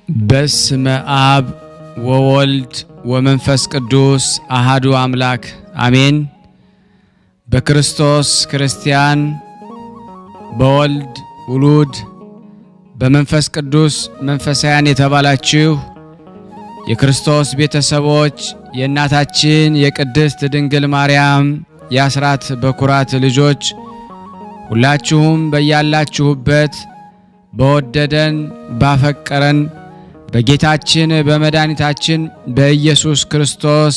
በስመ አብ ወወልድ ወመንፈስ ቅዱስ አሐዱ አምላክ አሜን። በክርስቶስ ክርስቲያን በወልድ ውሉድ በመንፈስ ቅዱስ መንፈሳውያን የተባላችሁ የክርስቶስ ቤተሰቦች የእናታችን የቅድስት ድንግል ማርያም የአስራት በኩራት ልጆች ሁላችሁም በያላችሁበት በወደደን ባፈቀረን በጌታችን በመድኃኒታችን በኢየሱስ ክርስቶስ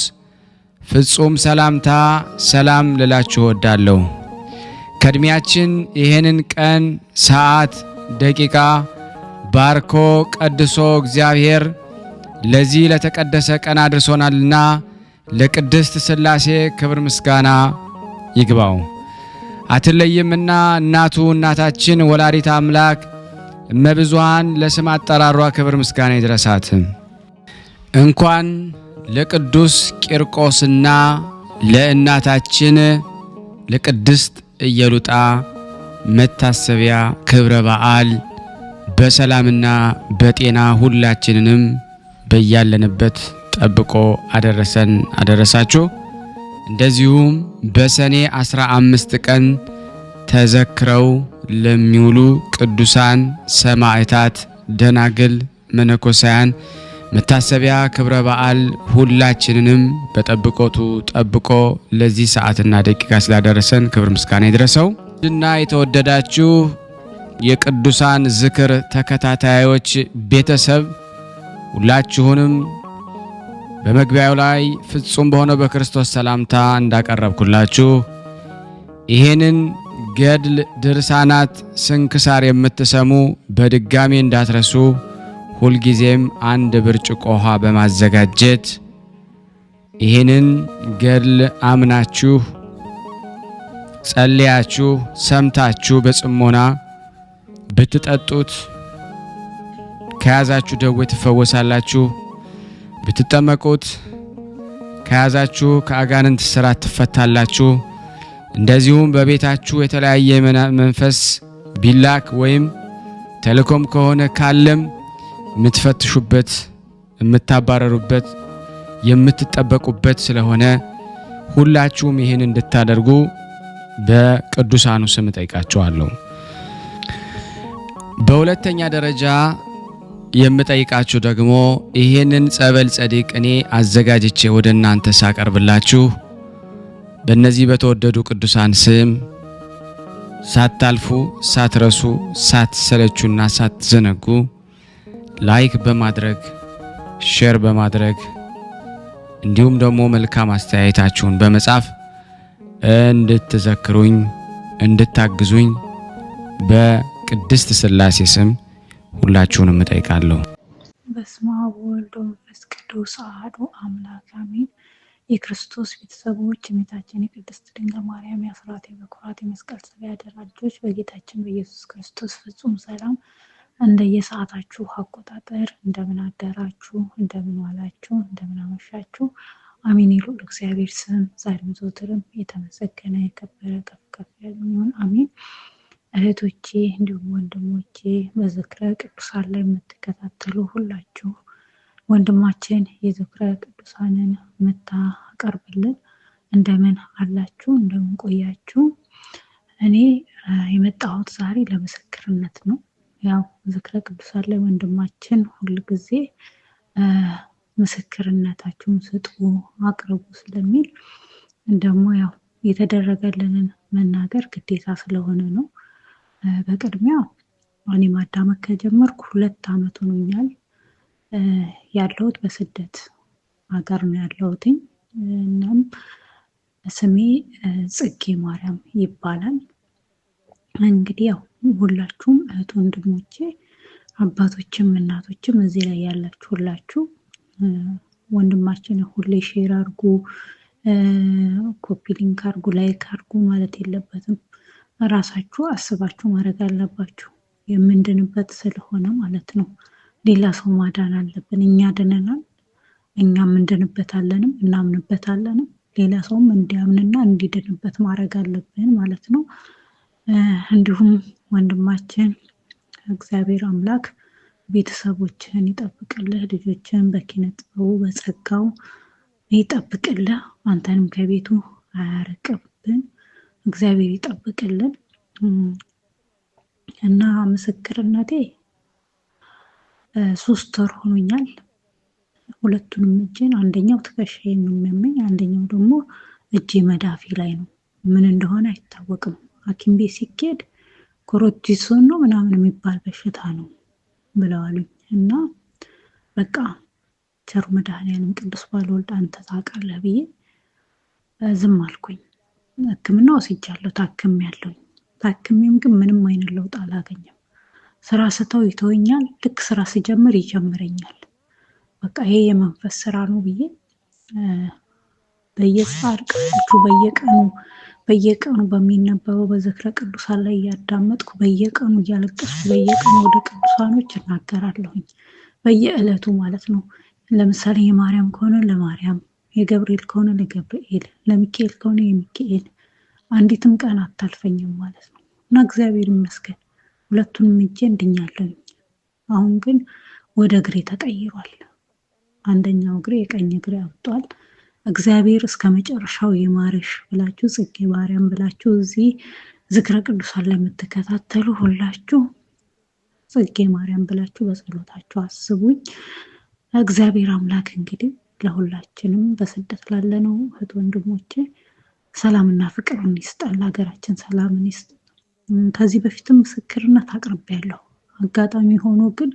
ፍጹም ሰላምታ ሰላም ልላችሁ ወዳለሁ። ከእድሜያችን ይሄንን ቀን ሰዓት ደቂቃ ባርኮ ቀድሶ እግዚአብሔር ለዚህ ለተቀደሰ ቀን አድርሶናልና ለቅድስት ሥላሴ ክብር ምስጋና ይግባው። አትለይምና እናቱ እናታችን ወላዲተ አምላክ እመብዙኃን ለስም አጠራሯ ክብር ምስጋና ይድረሳት። እንኳን ለቅዱስ ቂርቆስና ለእናታችን ለቅድስት ኢየሉጣ መታሰቢያ ክብረ በዓል በሰላምና በጤና ሁላችንንም በያለንበት ጠብቆ አደረሰን አደረሳችሁ። እንደዚሁም በሰኔ 15 ቀን ተዘክረው ለሚውሉ ቅዱሳን ሰማዕታት፣ ደናግል፣ መነኮሳያን መታሰቢያ ክብረ በዓል ሁላችንንም በጠብቆቱ ጠብቆ ለዚህ ሰዓትና ደቂቃ ስላደረሰን ክብር ምስጋና ይድረሰው። እና የተወደዳችሁ የቅዱሳን ዝክር ተከታታዮች ቤተሰብ ሁላችሁንም በመግቢያው ላይ ፍጹም በሆነው በክርስቶስ ሰላምታ እንዳቀረብኩላችሁ ይሄንን ገድል ድርሳናት ስንክሳር የምትሰሙ በድጋሚ እንዳትረሱ ሁልጊዜም አንድ ብርጭቆ ውሃ በማዘጋጀት ይሄንን ገድል አምናችሁ ጸልያችሁ ሰምታችሁ በጽሞና ብትጠጡት ከያዛችሁ ደዌ ትፈወሳላችሁ። ብትጠመቁት ከያዛችሁ ከአጋንንት ስራት ትፈታላችሁ። እንደዚሁም በቤታችሁ የተለያየ መንፈስ ቢላክ ወይም ተልኮም ከሆነ ካለም የምትፈትሹበት የምታባረሩበት የምትጠበቁበት ስለሆነ ሁላችሁም ይህን እንድታደርጉ በቅዱሳኑ ስም ጠይቃችኋለሁ። በሁለተኛ ደረጃ የምጠይቃችሁ ደግሞ ይሄንን ጸበል ጸዲቅ እኔ አዘጋጅቼ ወደ እናንተ ሳቀርብላችሁ በእነዚህ በተወደዱ ቅዱሳን ስም ሳታልፉ ሳትረሱ ሳትሰለቹና ሳትዘነጉ ላይክ በማድረግ ሼር በማድረግ እንዲሁም ደግሞ መልካም አስተያየታችሁን በመጻፍ እንድትዘክሩኝ እንድታግዙኝ በቅድስት ሥላሴ ስም ሁላችሁንም እጠይቃለሁ። በስመ አብ ወወልድ ወመንፈስ ቅዱስ አሐዱ አምላክ አሜን። የክርስቶስ ቤተሰቦች የእመቤታችን የቅድስት ድንግል ማርያም የአስራት የበኩራት የመስቀል ስር ያደራ ልጆች በጌታችን በኢየሱስ ክርስቶስ ፍጹም ሰላም እንደየሰዓታችሁ አቆጣጠር እንደምን አደራችሁ፣ እንደምን ዋላችሁ፣ እንደምን አመሻችሁ። አሜን። ይሉ እግዚአብሔር ስም ዛሬም ዘወትርም የተመሰገነ የከበረ ከፍ ከፍ ያለ ይሁን። አሜን። እህቶቼ እንዲሁም ወንድሞቼ በዝክረ ቅዱሳን ላይ የምትከታተሉ ሁላችሁ ወንድማችን የዝክረ ቅዱሳንን የምታቀርብልን እንደምን አላችሁ? እንደምን ቆያችሁ? እኔ የመጣሁት ዛሬ ለምስክርነት ነው። ያው ዝክረ ቅዱሳን ላይ ወንድማችን ሁል ጊዜ ምስክርነታችሁን ስጡ አቅርቡ ስለሚል ደግሞ ያው የተደረገልንን መናገር ግዴታ ስለሆነ ነው። በቅድሚያ እኔ ማዳመጥ ከጀመርኩ 2 ዓመት ሆኖኛል። ያለሁት በስደት ሀገር ነው ያለሁት። እናም ስሜ ጽጌ ማርያም ይባላል። እንግዲህ ያው ሁላችሁም እህት ወንድሞቼ አባቶችም እናቶችም እዚህ ላይ ያላችሁ ሁላችሁ ወንድማችን ሁሌ ሼር አድርጉ፣ ኮፒ ሊንክ አድርጉ፣ ላይክ አድርጉ ማለት የለበትም። ራሳችሁ አስባችሁ ማድረግ አለባችሁ። የምንድንበት ስለሆነ ማለት ነው። ሌላ ሰው ማዳን አለብን። እኛ ድነናል፣ እኛም እንድንበታለንም እናምንበታለንም። ሌላ ሰውም እንዲያምንና እንዲድንበት ማድረግ አለብን ማለት ነው። እንዲሁም ወንድማችን እግዚአብሔር አምላክ ቤተሰቦችን ይጠብቅልህ፣ ልጆችን በኪነ ጥበቡ በጸጋው ይጠብቅልህ፣ አንተንም ከቤቱ አያርቅብን፣ እግዚአብሔር ይጠብቅልን። እና ምስክርነቴ 3 ወር ሆኖኛል። ሁለቱንም እጄን፣ አንደኛው ትከሻዬን ነው የሚያመኝ፣ አንደኛው ደግሞ እጄ መዳፊ ላይ ነው። ምን እንደሆነ አይታወቅም። ሐኪም ቤት ሲኬድ ኮሮቲሶን ነው ምናምን የሚባል በሽታ ነው ብለዋሉኝ። እና በቃ ቸሩ መድኃኔዓለም ቅዱስ ባለወልድ አንተ ታውቃለህ ብዬ ዝም አልኩኝ። ሕክምና ወስጃለሁ፣ ታክሜያለሁኝ። ታክሜም ግን ምንም አይነት ለውጥ አላገኘም። ስራ ስተው ይተወኛል፣ ልክ ስራ ስጀምር ይጀምረኛል። በቃ ይሄ የመንፈስ ስራ ነው ብዬ በየጻድቃኖቹ በየቀኑ በሚነበበው በዝክረ ቅዱሳን ላይ እያዳመጥኩ በየቀኑ እያለቀስኩ በየቀኑ ወደ ቅዱሳኖች እናገራለሁኝ፣ በየዕለቱ ማለት ነው። ለምሳሌ የማርያም ከሆነ ለማርያም፣ የገብርኤል ከሆነ ለገብርኤል፣ ለሚካኤል ከሆነ የሚካኤል፣ አንዲትም ቀን አታልፈኝም ማለት ነው። እና እግዚአብሔር ይመስገን ሁለቱንም እጄ እንድኛለሁኝ። አሁን ግን ወደ እግሬ ተቀይሯል። አንደኛው እግሬ የቀኝ እግሬ አብጧል። እግዚአብሔር እስከ መጨረሻው ይማርሽ ብላችሁ ጽጌ ማርያም ብላችሁ እዚህ ዝክረ ቅዱሳን ላይ የምትከታተሉ ሁላችሁ ጽጌ ማርያም ብላችሁ በጸሎታችሁ አስቡኝ። እግዚአብሔር አምላክ እንግዲህ ለሁላችንም በስደት ላለነው እህት ወንድሞቼ ሰላምና ፍቅርን ይስጠን፣ ለሀገራችን ሰላምን ይስጥ። ከዚህ በፊትም ምስክርነት አቅርቤያለሁ። አጋጣሚ ሆኖ ግን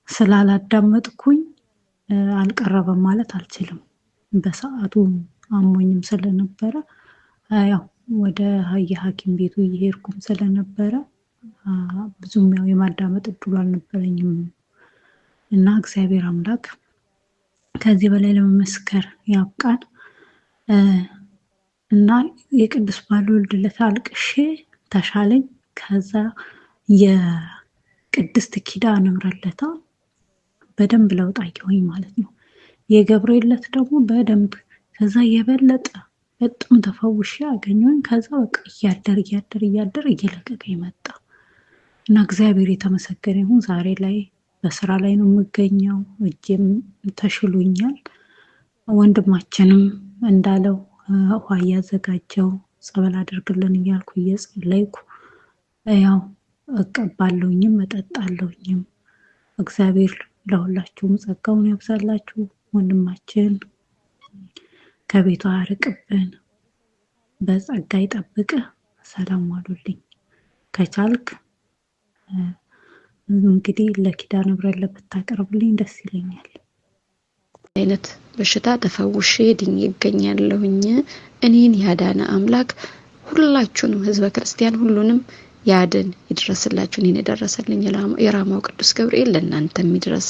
ስላላዳመጥኩኝ አልቀረበም ማለት አልችልም። በሰዓቱ አሞኝም ስለነበረ ያው ወደ የሐኪም ቤቱ እየሄድኩም ስለነበረ ብዙም ያው የማዳመጥ እድሉ አልነበረኝም። እና እግዚአብሔር አምላክ ከዚህ በላይ ለመመስከር ያብቃን። እና የቅዱስ ባለወልድ ዕለት አልቅሼ ተሻለኝ። ከዛ የቅድስት ኪዳነ ምሕረት ዕለት በደንብ ለውጥ አየሁኝ ማለት ነው። የገብርኤል ዕለት ደግሞ በደንብ ከዛ የበለጠ በጣም ተፈውሼ አገኘሁኝ። ከዛ በቃ እያደር እየለቀቀኝ መጣ እና እግዚአብሔር የተመሰገነ ይሁን። ዛሬ ላይ በስራ ላይ ነው የምገኘው፣ እጄም ተሽሎኛል። ወንድማችንም እንዳለው ውሃ እያዘጋጀው ጸበል አድርግልን እያልኩ እየጸለይኩ ያው እቀባለሁኝም እጠጣለሁኝም። እግዚአብሔር ለሁላችሁም ጸጋውን ያብዛላችሁ። ወንድማችን ከቤቱ አያርቅብን፣ በጸጋ ይጠብቅ። ሰላም ዋሉልኝ። ከቻልክ እንግዲህ ለኪዳነ ምሕረት ለብታቀርብልኝ ደስ ይለኛል። አይነት በሽታ ተፈውሼ ድኜ ይገኛለሁኝ። እኔን ያዳነ አምላክ ሁላችሁንም ህዝበ ክርስቲያን ሁሉንም ያድን፣ ይድረስላችሁ። እኔን የደረሰልኝ የራማው ቅዱስ ገብርኤል ለእናንተም ይድረስ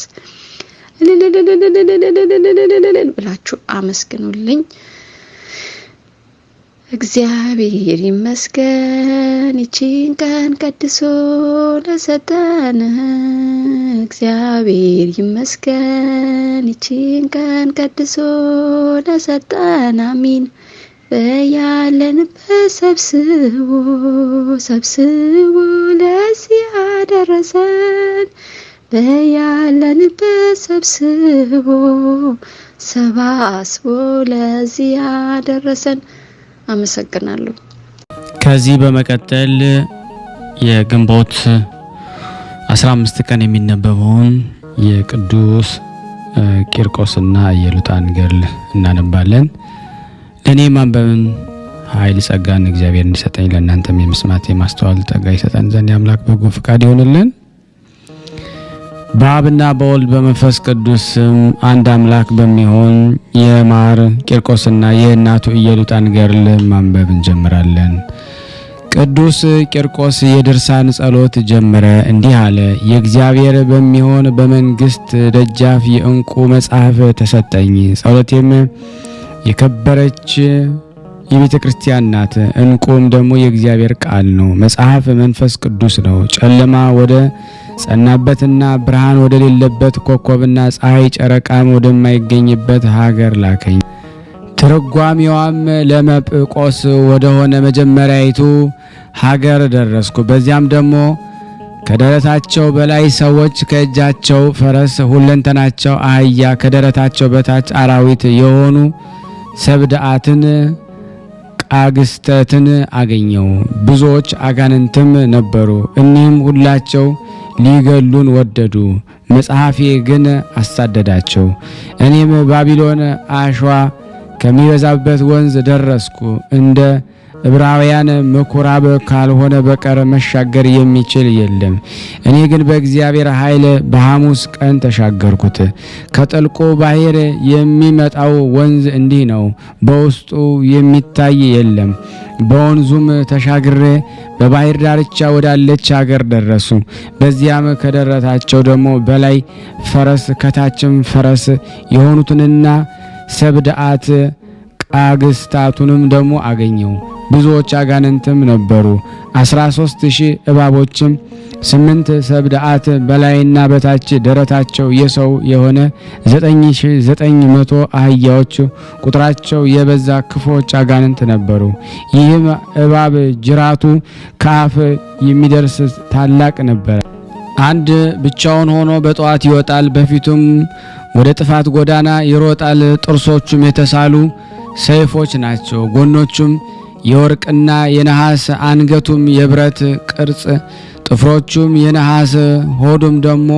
ብላችሁ አመስግኑልኝ። እግዚአብሔር ይመስገን ይቺን ቀን ቀድሶ ለሰጠን። እግዚአብሔር ይመስገን ይቺን ቀን ቀድሶ ለሰጠን። አሚን። በያለንበት ሰብስቦ ለዚህ ያደረሰን። በያለንበት ሰባስቦ ለዚህ ያደረሰን። አመሰግናለሁ። ከዚህ በመቀጠል የግንቦት 15 ቀን የሚነበበውን የቅዱስ ቂርቆስና ኢየሉጣን ገድል እናነባለን። ለእኔ ማንበብን ኃይል ጸጋን እግዚአብሔር እንዲሰጠኝ ለእናንተም የመስማት የማስተዋል ጸጋ ይሰጠን ዘንድ የአምላክ በጎ ፈቃድ ይሆንልን። በአብና በወልድ በመንፈስ ቅዱስ አንድ አምላክ በሚሆን የማር ቂርቆስና የእናቱ ኢየሉጣን ገድል ማንበብ እንጀምራለን። ቅዱስ ቂርቆስ የድርሳን ጸሎት ጀመረ፣ እንዲህ አለ። የእግዚአብሔር በሚሆን በመንግስት ደጃፍ የዕንቁ መጽሐፍ ተሰጠኝ። ጸሎቴም የከበረች የቤተ ክርስቲያን ናት። ዕንቁም ደግሞ የእግዚአብሔር ቃል ነው። መጽሐፍ መንፈስ ቅዱስ ነው። ጨለማ ወደ ጸናበትና ብርሃን ወደ ሌለበት ኮከብና ፀሐይ ጨረቃም ወደማይገኝበት ሀገር ላከኝ። ትርጓሜዋም ለመጵቆስ ወደሆነ መጀመሪያይቱ ሀገር ደረስኩ። በዚያም ደግሞ ከደረታቸው በላይ ሰዎች፣ ከእጃቸው ፈረስ፣ ሁለንተናቸው አህያ፣ ከደረታቸው በታች አራዊት የሆኑ ሰብዳአትን ቃግስተትን አገኘው። ብዙዎች አጋንንትም ነበሩ። እኒህም ሁላቸው ሊገሉን ወደዱ። መጽሐፌ ግን አሳደዳቸው። እኔም ባቢሎን አሸዋ ከሚበዛበት ወንዝ ደረስኩ። እንደ ዕብራውያን ምኩራብ ካልሆነ በቀር መሻገር የሚችል የለም። እኔ ግን በእግዚአብሔር ኃይል በሐሙስ ቀን ተሻገርኩት። ከጥልቁ ባሕር የሚመጣው ወንዝ እንዲህ ነው፣ በውስጡ የሚታይ የለም። በወንዙም ተሻግሬ በባሕር ዳርቻ ወዳለች አገር ደረሱ። በዚያም ከደረታቸው ደግሞ በላይ ፈረስ ከታችም ፈረስ የሆኑትንና ሰብዳአት ቃግስታቱንም ደግሞ አገኘው። ብዙዎች አጋንንትም ነበሩ። 13,000 እባቦችም 8 ሰብዳአት በላይና በታች ደረታቸው የሰው የሆነ 9,900 አህያዎች ቁጥራቸው የበዛ ክፎች አጋንንት ነበሩ። ይህም እባብ ጅራቱ ከአፍ የሚደርስ ታላቅ ነበር። አንድ ብቻውን ሆኖ በጠዋት ይወጣል፣ በፊቱም ወደ ጥፋት ጎዳና ይሮጣል። ጥርሶቹም የተሳሉ ሰይፎች ናቸው። ጎኖቹም የወርቅና የነሐስ፣ አንገቱም የብረት ቅርጽ፣ ጥፍሮቹም የነሐስ፣ ሆዱም ደግሞ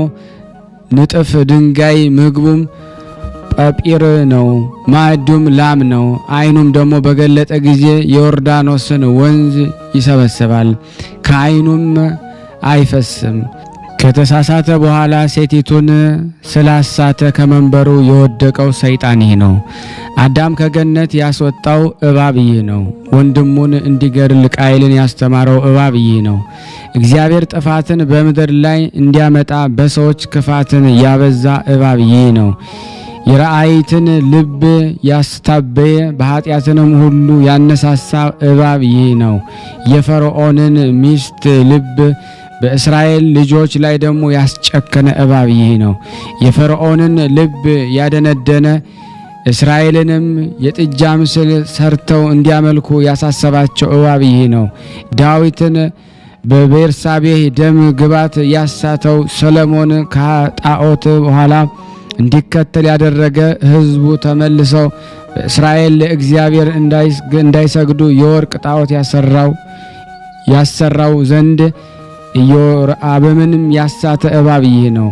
ንጥፍ ድንጋይ፣ ምግቡም ጳጲር ነው። ማዕዱም ላም ነው። ዓይኑም ደግሞ በገለጠ ጊዜ የዮርዳኖስን ወንዝ ይሰበስባል፣ ከዓይኑም አይፈስም። ከተሳሳተ በኋላ ሴቲቱን ስላሳተ ከመንበሩ የወደቀው ሰይጣን ይህ ነው። አዳም ከገነት ያስወጣው እባብ ይህ ነው። ወንድሙን እንዲገድል ቃየልን ያስተማረው እባብ ይህ ነው። እግዚአብሔር ጥፋትን በምድር ላይ እንዲያመጣ በሰዎች ክፋትን ያበዛ እባብ ይህ ነው። የራእይትን ልብ ያስታበየ በኃጢአትንም ሁሉ ያነሳሳ እባብ ይህ ነው። የፈርዖንን ሚስት ልብ በእስራኤል ልጆች ላይ ደግሞ ያስጨከነ እባብ ይህ ነው። የፈርዖንን ልብ ያደነደነ እስራኤልንም የጥጃ ምስል ሰርተው እንዲያመልኩ ያሳሰባቸው እባብ ይህ ነው። ዳዊትን በቤርሳቤህ ደም ግባት ያሳተው ሰለሞን ከጣዖት በኋላ እንዲከተል ያደረገ ሕዝቡ ተመልሰው በእስራኤል ለእግዚአብሔር እንዳይሰግዱ የወርቅ ጣዖት ያሰራው ዘንድ ኢዮርብዓምንም ያሳተ እባብ ይህ ነው።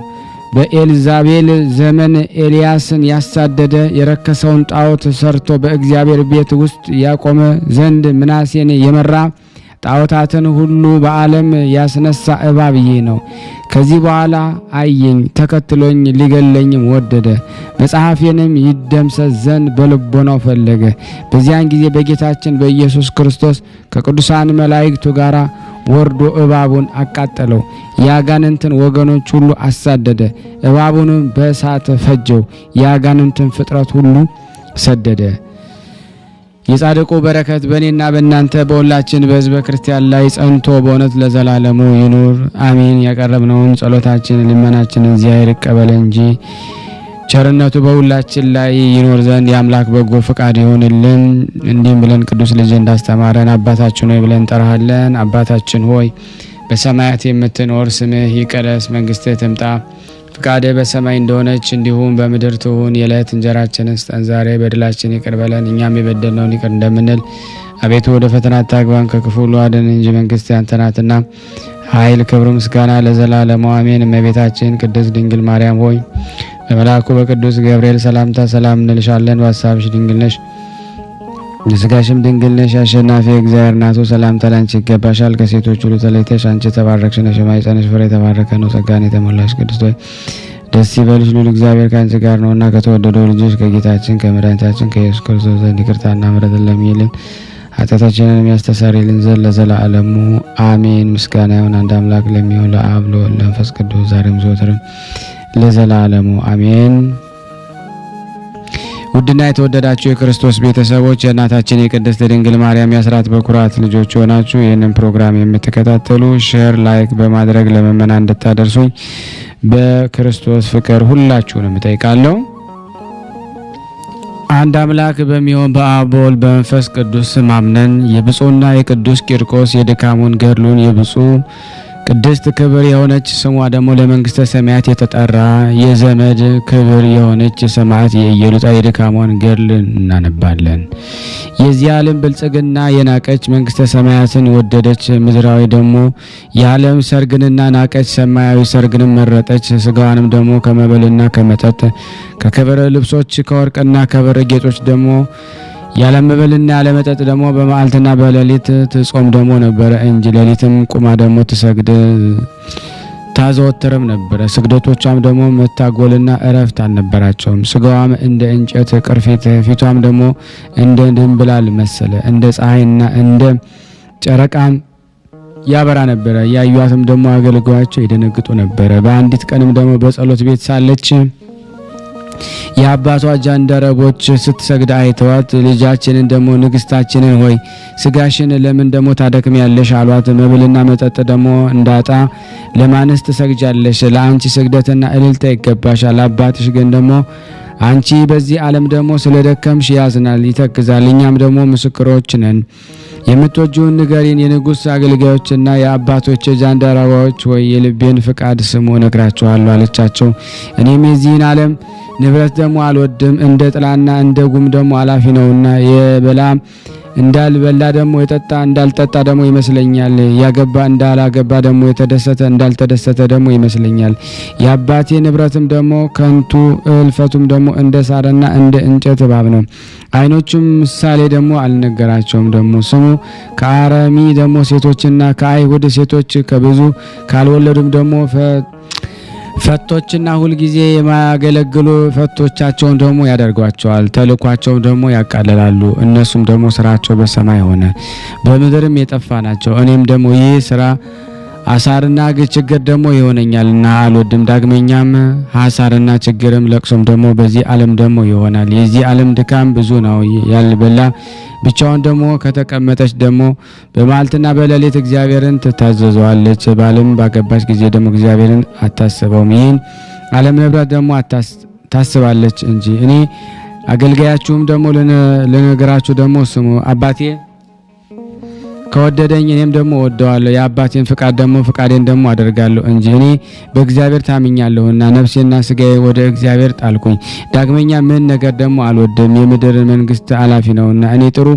በኤልዛቤል ዘመን ኤልያስን ያሳደደ የረከሰውን ጣዖት ሰርቶ በእግዚአብሔር ቤት ውስጥ ያቆመ ዘንድ ምናሴን የመራ ጣዖታትን ሁሉ በዓለም ያስነሳ እባብ ይህ ነው። ከዚህ በኋላ አየኝ፣ ተከትሎኝ ሊገለኝም ወደደ። መጽሐፌንም ይደምሰስ ዘንድ በልቦናው ፈለገ። በዚያን ጊዜ በጌታችን በኢየሱስ ክርስቶስ ከቅዱሳን መላእክቱ ጋር ወርዶ እባቡን አቃጠለው። የአጋንንትን ወገኖች ሁሉ አሳደደ። እባቡንም በእሳት ፈጀው። የአጋንንትን ፍጥረት ሁሉ ሰደደ። የጻድቁ በረከት በእኔና በእናንተ በሁላችን በሕዝበ ክርስቲያን ላይ ጸንቶ በእውነት ለዘላለሙ ይኑር አሜን። ያቀረብነውን ጸሎታችን ልመናችንን እግዚአብሔር ይቀበል እንጂ ቸርነቱ በሁላችን ላይ ይኖር ዘንድ የአምላክ በጎ ፍቃድ ይሆንልን። እንዲህም ብለን ቅዱስ ልጅ እንዳስተማረን አባታችን ሆይ ብለን እንጠራሃለን። አባታችን ሆይ በሰማያት የምትኖር ስምህ ይቀደስ፣ መንግስትህ ትምጣ፣ ፍቃድህ በሰማይ እንደሆነች እንዲሁም በምድር ትሁን። የዕለት እንጀራችንን ስጠን ዛሬ፣ በደላችን ይቅር በለን እኛም የበደልነውን ይቅር እንደምንል። አቤቱ ወደ ፈተና አታግባን ከክፉ ሁሉ አድነን እንጂ መንግስት ያንተ ናትና፣ ኃይል፣ ክብር፣ ምስጋና ለዘላለሙ አሜን። እመቤታችን ቅድስት ድንግል ማርያም ሆይ በመልአኩ በቅዱስ ገብርኤል ሰላምታ ሰላም እንልሻለን። በሐሳብሽ ድንግል ነሽ፣ በሥጋሽም ድንግል ነሽ። አሸናፊ እግዚአብሔር እናቱ ሰላምታ ላንቺ ይገባሻል። ከሴቶች ሁሉ ተለይተሽ አንቺ የተባረክሽ ነሽ፣ የማኅፀንሽ ፍሬ የተባረከ ነው። ጸጋን የተሞላሽ ቅድስት ሆይ ደስ ይበልሽ፣ ልዑል እግዚአብሔር ከአንቺ ጋር ነውና ከተወደደው ልጅሽ ከጌታችን ከመድኃኒታችን ከኢየሱስ ክርስቶስ ዘንድ ይቅርታና ምሕረትን ለምኝልን ኃጢአታችንን የሚያስተሰርይልን ዘንድ ለዘላለሙ አሜን። ምስጋና ይሁን አንድ አምላክ ለሚሆን ለአብ ለወልድ ለመንፈስ ቅዱስ ዛሬም ዘወትርም ለዘላለሙ አሜን። ውድና የተወደዳችሁ የክርስቶስ ቤተሰቦች የእናታችን የቅድስት ድንግል ማርያም የአስራት በኩራት ልጆች ሆናችሁ ይህንን ፕሮግራም የምትከታተሉ ሼር፣ ላይክ በማድረግ ለምእመናን እንድታደርሱኝ በክርስቶስ ፍቅር ሁላችሁንም እጠይቃለሁ። አንድ አምላክ በሚሆን በአብ በወልድ በመንፈስ ቅዱስ ስም አምነን የብፁዕና የቅዱስ ቂርቆስ የድካሙን ገድሉን የብፁዕ ቅድስት ክብር የሆነች ስሟ ደግሞ ለመንግስተ ሰማያት የተጠራ የዘመድ ክብር የሆነች ሰማዕት የኢየሉጣ የድካሟን ገድል እናነባለን። የዚህ ዓለም ብልጽግና የናቀች መንግስተ ሰማያትን ወደደች። ምድራዊ ደግሞ የዓለም ሰርግንና ናቀች፣ ሰማያዊ ሰርግንም መረጠች። ስጋዋንም ደግሞ ከመበልና ከመጠጥ ከክብር ልብሶች ከወርቅና ከብር ጌጦች ደግሞ ያለ መበልና ያለ መጠጥ ደግሞ በመዓልትና በሌሊት ትጾም ደግሞ ነበረ እንጂ ሌሊትም ቁማ ደግሞ ትሰግድ ታዘወትርም ነበረ። ስግደቶቿም ደግሞ መታጎልና እረፍት አልነበራቸውም። ስጋዋም እንደ እንጨት ቅርፊት፣ ፊቷም ደግሞ እንደ ድንብላል መሰለ፣ እንደ ፀሐይና እንደ ጨረቃም ያበራ ነበረ። ያዩአትም ደግሞ አገልጋዮቿ ይደነግጡ ነበረ። በአንዲት ቀንም ደግሞ በጸሎት ቤት ሳለች የአባቷ ጃንደረቦች ስትሰግድ አይተዋት ልጃችንን ደግሞ ንግስታችንን ሆይ ስጋሽን ለምን ደግሞ ታደክሚያለሽ አሏት። መብልና መጠጥ ደግሞ እንዳጣ ለማንስ ትሰግጃለሽ? ለአንቺ ስግደትና እልልታ ይገባሻል። አባትሽ ግን ደግሞ አንቺ በዚህ ዓለም ደግሞ ስለደከምሽ ያዝናል፣ ይተክዛል። እኛም ደግሞ ምስክሮች ነን። የምትወጂውን ንገሪን። የንጉሥ አገልጋዮችና የአባቶች ጃንደረባዎች ሆይ የልቤን ፍቃድ ስሙ እነግራችኋለሁ አለቻቸው። እኔም የዚህን ዓለም ንብረት ደግሞ አልወድም፣ እንደ ጥላና እንደ ጉም ደግሞ አላፊ ነውና የበላ እንዳልበላ ደግሞ የጠጣ እንዳልጠጣ ደግሞ ይመስለኛል። ያገባ እንዳላገባ ደግሞ የተደሰተ እንዳልተደሰተ ደግሞ ይመስለኛል። የአባቴ ንብረትም ደግሞ ከንቱ እልፈቱም ደግሞ እንደ ሳርና እንደ እንጨት እባብ ነው። ዓይኖቹም ምሳሌ ደግሞ አልነገራቸውም። ደግሞ ስሙ ከአረሚ ደግሞ ሴቶችና ከአይሁድ ሴቶች ከብዙ ካልወለዱም ደግሞ ፈቶችና ሁልጊዜ የማያገለግሉ ፈቶቻቸውን ደግሞ ያደርጓቸዋል። ተልኳቸውን ደግሞ ያቃለላሉ። እነሱም ደግሞ ስራቸው በሰማይ ሆነ፣ በምድርም የጠፋ ናቸው። እኔም ደግሞ ይህ ስራ አሳርና ችግር ደግሞ ይሆነኛልና አልወድም። ዳግመኛም ሐሳርና ችግርም ለቅሶም ደግሞ በዚህ ዓለም ደግሞ ይሆናል። የዚህ ዓለም ድካም ብዙ ነው። ያልበላ ብቻውን ደግሞ ከተቀመጠች ደግሞ በመዓልትና በሌሊት እግዚአብሔርን ትታዘዘዋለች። ባልም ባገባች ጊዜ ደግሞ እግዚአብሔርን አታስበውም። ይህን ዓለም ንብረት ደግሞ ታስባለች እንጂ። እኔ አገልጋያችሁም ደግሞ ልነግራችሁ ደግሞ ስሙ። አባቴ ከወደደኝ እኔም ደግሞ ወደዋለሁ፣ የአባቴን ፍቃድ ደግሞ ፍቃዴን ደግሞ አደርጋለሁ እንጂ። እኔ በእግዚአብሔር ታምኛለሁና ነፍሴና ስጋዬ ወደ እግዚአብሔር ጣልኩኝ። ዳግመኛ ምን ነገር ደግሞ አልወድም፣ የምድር መንግስት አላፊ ነውና። እኔ ጥሩ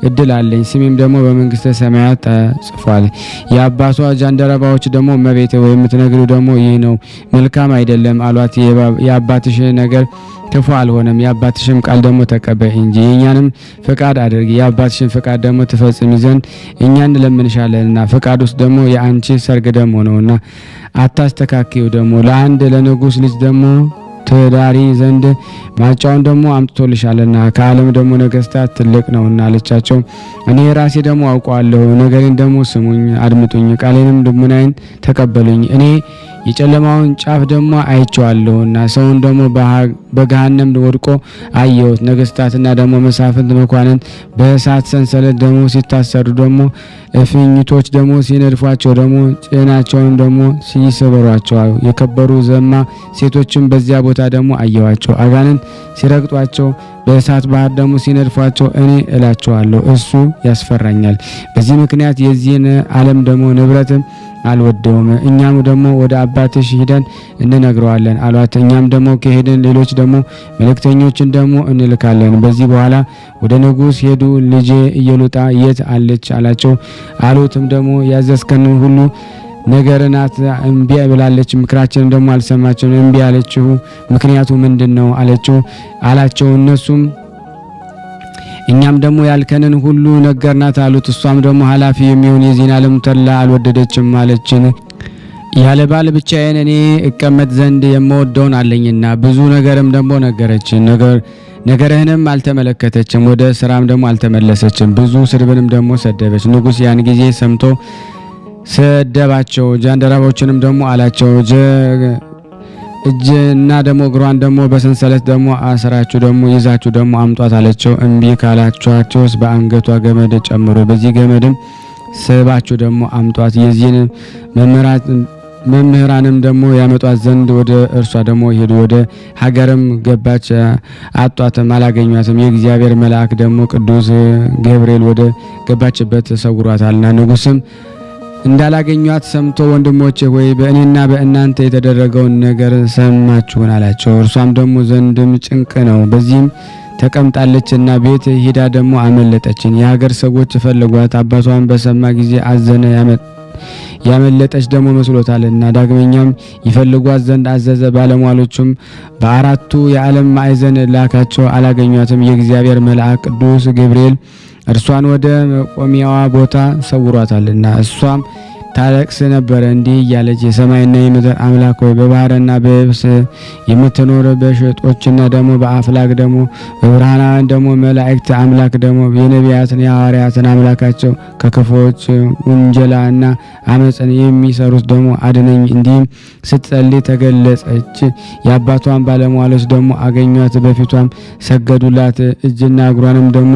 እድል አለኝ፣ ስሜም ደግሞ በመንግስተ ሰማያት ተጽፏል። የአባቷ ጃንደረባዎች ደግሞ እመቤቴ ወይ የምትነግሪው ደግሞ ይህ ነው፣ መልካም አይደለም አሏት። የአባትሽ ነገር ክፉ አልሆነም፣ የአባትሽም ቃል ደግሞ ተቀበይ እንጂ የእኛንም ፍቃድ አድርጊ። የአባትሽን ፍቃድ ደግሞ ትፈጽሚ ዘንድ እኛ እንለምንሻለንና። ፍቃድ ውስጥ ደግሞ የአንቺ ሰርግ ደግሞ ነውና አታስተካክዩ። ደግሞ ለአንድ ለንጉስ ልጅ ደግሞ ትዳሪ ዘንድ ማጫውን ደግሞ አምጥቶልሻልና ከዓለም ደግሞ ነገስታት ትልቅ ነውና አለቻቸው። እኔ ራሴ ደግሞ አውቀዋለሁ፣ ነገሬን ደግሞ ስሙኝ አድምጡኝ፣ ቃሌንም ልቡናዬን ተቀበሉኝ። እኔ የጨለማውን ጫፍ ደግሞ አይቼዋለሁና ሰውን ደግሞ በገሃነም ወድቆ አየሁት። ነገስታትና ደግሞ መሳፍንት መኳንንት በእሳት ሰንሰለት ደግሞ ሲታሰሩ ደግሞ እፍኝቶች ደግሞ ሲነድፏቸው ደግሞ ጭናቸውን ደግሞ ሲሰበሯቸው የከበሩ ዘማ ሴቶችም በዚያ ቦታ ደግሞ አየዋቸው። አጋንንት ሲረግጧቸው በእሳት ባህር ደግሞ ሲነድፏቸው እኔ እላቸዋለሁ እሱ ያስፈራኛል። በዚህ ምክንያት የዚህን ዓለም ደግሞ ንብረትም አልወደውም። እኛም ደግሞ ወደ አባትሽ ሂደን እንነግረዋለን አሏት። እኛም ደግሞ ከሄድን ሌሎች ደግሞ መልእክተኞችን ደግሞ እንልካለን። በዚህ በኋላ ወደ ንጉሥ ሄዱ። ልጄ ኢየሉጣ የት አለች አላቸው። አሉትም ደግሞ ያዘዝከን ሁሉ ነገርናት እምቢ ብላለች፣ ምክራችንን ደግሞ አልሰማችም። እምቢ አለችው ምክንያቱ ምንድነው አላቸው። እነሱም እኛም ደግሞ ያልከንን ሁሉ ነገርናት አሉት። እሷም ደግሞ ኃላፊ የሚሆን የዚህን ዓለም ተድላ አልወደደችም አለችን። ያለ ባል ብቻዬን እኔ እቀመጥ ዘንድ የምወደውን አለኝና ብዙ ነገርም ደግሞ ነገረችን። ነገርህንም አልተመለከተችም፣ ወደ ስራም ደግሞ አልተመለሰችም። ብዙ ስድብንም ደግሞ ሰደበች። ንጉሥ ያን ጊዜ ሰምቶ ሰደባቸው። ጃንደረቦችንም ደግሞ አላቸው እጅና ደግሞ እግሯን ደግሞ በሰንሰለት ደግሞ አስራችሁ ደግሞ ይዛችሁ ደግሞ አምጧት አለቸው። እምቢ ካላችኋቸውስ በአንገቷ ገመድ ጨምሮ በዚህ ገመድም ስባችሁ ደግሞ አምጧት። የዚህን መምህራንም ደግሞ ያመጧት ዘንድ ወደ እርሷ ደግሞ ሄዱ። ወደ ሀገርም ገባች፣ አጧትም አላገኟትም። የእግዚአብሔር መልአክ ደግሞ ቅዱስ ገብርኤል ወደ ገባችበት ሰውሯታልና ንጉሥም እንዳላገኟት ሰምቶ ወንድሞቼ ሆይ በእኔና በእናንተ የተደረገውን ነገር ሰማችሁን አላቸው። እርሷም ደግሞ ዘንድም ጭንቅ ነው፣ በዚህም ተቀምጣለችና ቤት ሄዳ ደግሞ አመለጠችን። የሀገር ሰዎች ፈለጓት። አባቷን በሰማ ጊዜ አዘነ፣ ያመለጠች ደግሞ መስሎታልና። ዳግመኛም ይፈልጓት ዘንድ አዘዘ። ባለሟሎቹም በአራቱ የዓለም ማዕዘን ላካቸው፣ አላገኟትም። የእግዚአብሔር መልአክ ቅዱስ ገብርኤል እርሷን ወደ መቆሚያዋ ቦታ ሰውሯታልና እሷም ታለቅስ ነበር፣ እንዲህ እያለች የሰማይና የምድር አምላክ ሆይ በባህርና በየብስ የምትኖር በሸጦችና ደግሞ በአፍላክ ደግሞ በብርሃናን ደግሞ መላእክት አምላክ ደግሞ የነቢያትን የሐዋርያትን አምላካቸው ከክፎች ውንጀላና አመፅን የሚሰሩት ደግሞ አድነኝ። እንዲህም ስትጸልይ ተገለጸች። የአባቷን ባለሟሎች ደግሞ አገኟት፣ በፊቷም ሰገዱላት፣ እጅና እግሯንም ደግሞ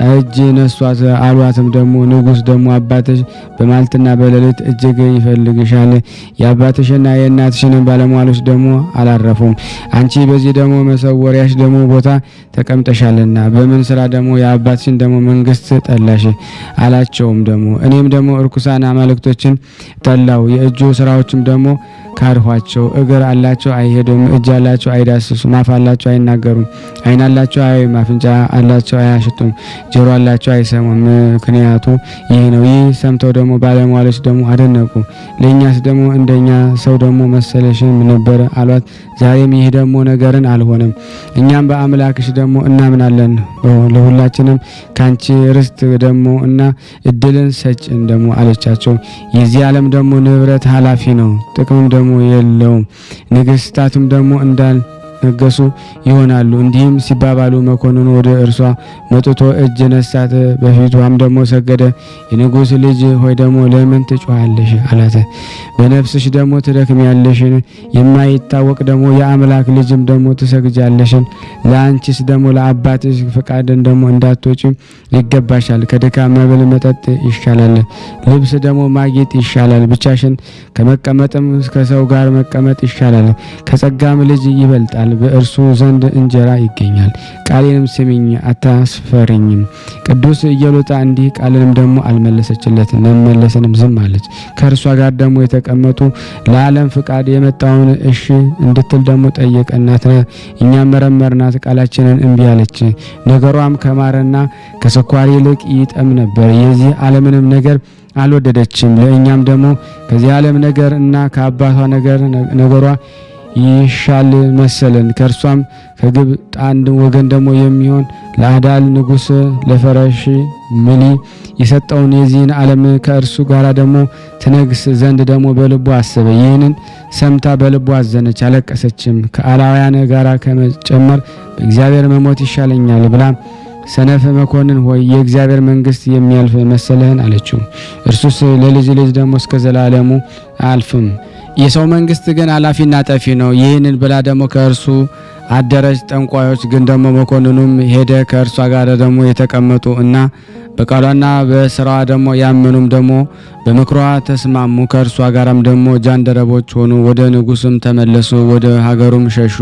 እጅ ነሷት። አሏትም ደግሞ ንጉሥ ደግሞ አባትሽ በማልትና በሌሊት እጅግ ይፈልግሻል፣ የአባትሽና የእናትሽን ባለሟሎች ደግሞ አላረፉም። አንቺ በዚህ ደግሞ መሰወሪያሽ ደግሞ ቦታ ተቀምጠሻልና በምን ስራ ደግሞ የአባትሽን ደግሞ መንግስት ጠላሽ አላቸውም። ደግሞ እኔም ደግሞ እርኩሳን አማልክቶችን ጠላው፣ የእጁ ስራዎችም ደግሞ ካድኋቸው። እግር አላቸው አይሄዱም፣ እጅ አላቸው አይዳስሱም፣ አፍ አላቸው አይናገሩም፣ ዓይን አላቸው አያዩም፣ አፍንጫ አላቸው አያሽቱም፣ ጆሮ አላቸው አይሰሙም። ምክንያቱ ይህ ነው። ይህ ሰምተው ደግሞ ባለሟሎች ደግሞ አደነቁ። ለእኛስ ደግሞ እንደኛ ሰው ደግሞ መሰለሽን ነበር አሏት። ዛሬም ይህ ደግሞ ነገርን አልሆነም፣ እኛም በአምላክሽ ደግሞ እናምናለን፣ ለሁላችንም ካንቺ ርስት ደግሞ እና እድልን ሰጭን ደግሞ አለቻቸው። የዚህ ዓለም ደግሞ ንብረት ኃላፊ ነው፣ ጥቅምም ደግሞ የለውም። ንግስታቱም ደግሞ ነገሱ ይሆናሉ። እንዲህም ሲባባሉ መኮንኑ ወደ እርሷ መጥቶ እጅ ነሳት፣ በፊቷም ደግሞ ሰገደ። የንጉሥ ልጅ ሆይ ደግሞ ለምን ትጮኻለሽ አላት። በነፍስሽ ደግሞ ትደክሚያለሽን? የማይታወቅ ደግሞ የአምላክ ልጅም ደግሞ ትሰግጃለሽን? ለአንቺስ ደግሞ ለአባትሽ ፈቃድን ደግሞ እንዳትወጪ ይገባሻል። ከድካም መብል መጠጥ ይሻላል፣ ልብስ ደግሞ ማጌጥ ይሻላል። ብቻሽን ከመቀመጥም ከሰው ጋር መቀመጥ ይሻላል። ከጸጋም ልጅ ይበልጣል፣ በእርሱ ዘንድ እንጀራ ይገኛል። ቃሌንም ስሚኝ አታስፈሪኝም። ቅዱስ ኢየሉጣ እንዲህ ቃልንም ደግሞ አልመለሰችለት፣ መመለስንም ዝም አለች። ከእርሷ ጋር ደግሞ የተቀመጡ ለዓለም ፍቃድ የመጣውን እሺ እንድትል ደግሞ ጠየቀናት። እኛም መረመርናት፣ ቃላችንን እምቢ አለች። ነገሯም ከማርና ከስኳር ይልቅ ይጠም ነበር። የዚህ ዓለምንም ነገር አልወደደችም። ለእኛም ደግሞ ከዚህ ዓለም ነገር እና ከአባቷ ነገሯ ይሻል መሰለን። ከእርሷም ከግብፅ አንድ ወገን ደግሞ የሚሆን ለአዳል ንጉሥ ለፈረሽ ምሊ የሰጠውን የዚህን ዓለም ከእርሱ ጋር ደግሞ ትነግስ ዘንድ ደግሞ በልቡ አሰበ። ይህንን ሰምታ በልቡ አዘነች፣ አለቀሰችም። ከአላውያን ጋር ከመጨመር በእግዚአብሔር መሞት ይሻለኛል ብላ ሰነፍ መኮንን ሆይ የእግዚአብሔር መንግስት የሚያልፍ መሰለህን አለችው። እርሱስ ለልጅ ልጅ ደግሞ እስከ ዘላለሙ አልፍም፣ የሰው መንግስት ግን አላፊና ጠፊ ነው። ይህንን ብላ ደግሞ ከእርሱ አደረች። ጠንቋዮች ግን ደግሞ መኮንኑም ሄደ። ከእርሷ ጋር ደግሞ የተቀመጡ እና በቃሏና በስራዋ ደግሞ ያመኑም ደግሞ በምክሯ ተስማሙ። ከእርሷ ጋራም ደግሞ ጃንደረቦች ሆኑ። ወደ ንጉስም ተመለሱ፣ ወደ ሀገሩም ሸሹ።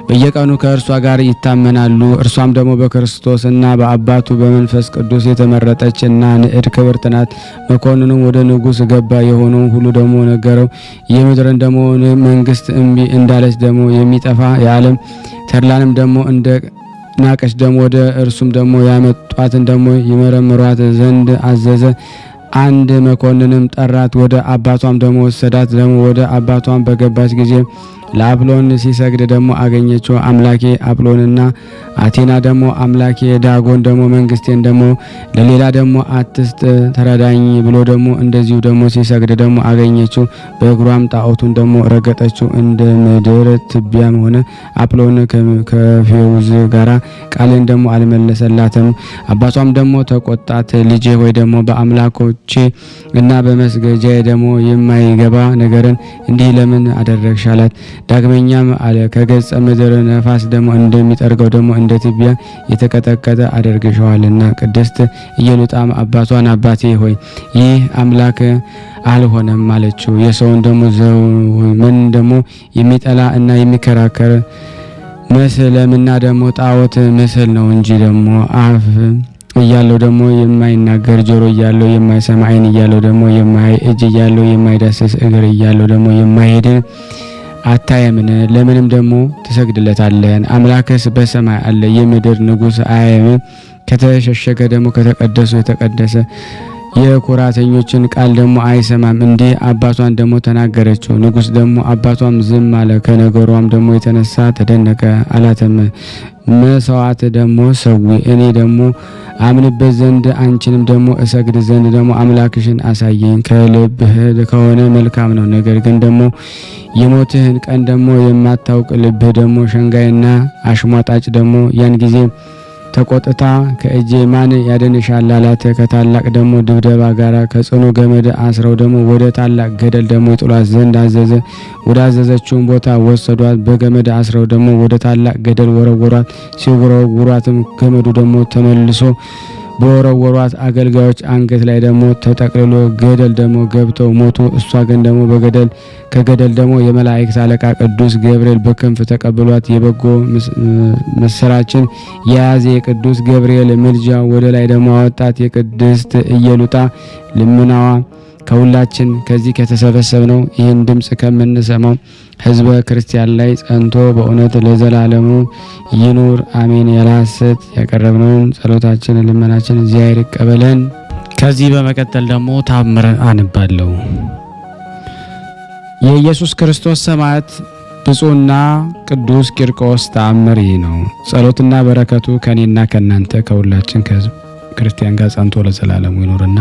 በየቀኑ ከእርሷ ጋር ይታመናሉ። እርሷም ደግሞ በክርስቶስና በአባቱ በመንፈስ ቅዱስ የተመረጠች እና ንዕድ ክብርት ናት። መኮንኑም ወደ ንጉስ ገባ፣ የሆነው ሁሉ ደግሞ ነገረው። የምድርን ደግሞ መንግስት እምቢ እንዳለች ደግሞ የሚጠፋ የዓለም ተድላንም ደግሞ እንደ ናቀች ደግሞ ወደ እርሱም ደግሞ ያመጧትን ደግሞ ይመረምሯት ዘንድ አዘዘ። አንድ መኮንንም ጠራት፣ ወደ አባቷም ደግሞ ወሰዳት። ደግሞ ወደ አባቷም በገባች ጊዜ ለአፕሎን ሲሰግድ ደግሞ አገኘችው። አምላኬ አፕሎንና አቴና ደግሞ አምላኬ ዳጎን ደግሞ መንግስቴን ደግሞ ለሌላ ደግሞ አትስጥ ተረዳኝ ብሎ ደግሞ እንደዚሁ ደግሞ ሲሰግድ ደግሞ አገኘችው። በእግሯም ጣዖቱን ደግሞ ረገጠችው፣ እንደ ምድር ትቢያም ሆነ። አፕሎን ከፌውዝ ጋራ ቃልን ደግሞ አልመለሰላትም። አባቷም ደግሞ ተቆጣት። ልጄ ሆይ ደግሞ በአምላኮቼ እና በመስገጃ ደግሞ የማይገባ ነገርን እንዲህ ለምን አደረግሽ አላት። ዳግመኛም አለ ከገጸ ምድር ነፋስ ደግሞ እንደሚጠርገው ደግሞ እንደ ትቢያ የተቀጠቀጠ አደርግሻዋልና። ቅድስት ኢየሉጣም አባቷን አባቴ ሆይ ይህ አምላክ አልሆነም አለችው። የሰውን ደግሞ ዘመን ደግሞ የሚጠላ እና የሚከራከር ምስልምና ደግሞ ጣዖት ምስል ነው እንጂ ደግሞ አፍ እያለው ደግሞ የማይናገር ጆሮ እያለው የማይሰማ ዓይን እያለው ደግሞ የማያይ እጅ እያለው የማይዳሰስ እግር እያለው ደግሞ የማይሄድ አታየምን? ለምንም ደግሞ ትሰግድለታለህ? አምላክስ በሰማይ አለ፣ የምድር ንጉሥ አያየምን? ከተሸሸገ ደግሞ ከተቀደሱ የተቀደሰ የኩራተኞችን ቃል ደግሞ አይሰማም። እንዲህ አባቷን ደግሞ ተናገረችው። ንጉሥ ደግሞ አባቷም ዝም አለ። ከነገሯም ደግሞ የተነሳ ተደነቀ። አላተም መስዋዕት ደግሞ ሰዊ፣ እኔ ደግሞ አምንበት ዘንድ አንቺንም ደግሞ እሰግድ ዘንድ ደግሞ አምላክሽን አሳየኝ። ከልብህ ከሆነ መልካም ነው። ነገር ግን ደግሞ የሞትህን ቀን ደግሞ የማታውቅ ልብህ ደግሞ ሸንጋይና አሽሟጣጭ ደግሞ ያን ጊዜ ተቆጥታ ከእጄ ማን ያድንሻል አላት። ከታላቅ ደግሞ ድብደባ ጋራ ከጽኑ ገመድ አስረው ደግሞ ወደ ታላቅ ገደል ደግሞ ይጥሏት ዘንድ አዘዘ። ወደ አዘዘችውን ቦታ ወሰዷት። በገመድ አስረው ደግሞ ወደ ታላቅ ገደል ወረወሯት። ሲወረውሯትም ገመዱ ደግሞ ተመልሶ በወረወሯት አገልጋዮች አንገት ላይ ደግሞ ተጠቅልሎ ገደል ደግሞ ገብተው ሞቱ። እሷ ግን ደግሞ ከገደል ደግሞ የመላእክት አለቃ ቅዱስ ገብርኤል በክንፍ ተቀብሏት የበጎ ምስራችን የያዘ የቅዱስ ገብርኤል ምልጃ ወደ ላይ ደግሞ አወጣት። የቅድስት ኢየሉጣ ልመናዋ ከሁላችን ከዚህ ከተሰበሰብነው ይህን ድምጽ ከምንሰማው ሕዝበ ክርስቲያን ላይ ጸንቶ በእውነት ለዘላለሙ ይኑር አሜን። ያለ ሐሰት ያቀረብነውን ጸሎታችን ልመናችን እግዚአብሔር ይቀበለን። ከዚህ በመቀጠል ደግሞ ታምር አንባለሁ። የኢየሱስ ክርስቶስ ሰማዕት ብፁዕና ቅዱስ ቂርቆስ ተአምር ይህ ነው። ጸሎትና በረከቱ ከኔና ከናንተ ከሁላችን ከሕዝብ ክርስቲያን ጋር ጸንቶ ለዘላለሙ ይኑርና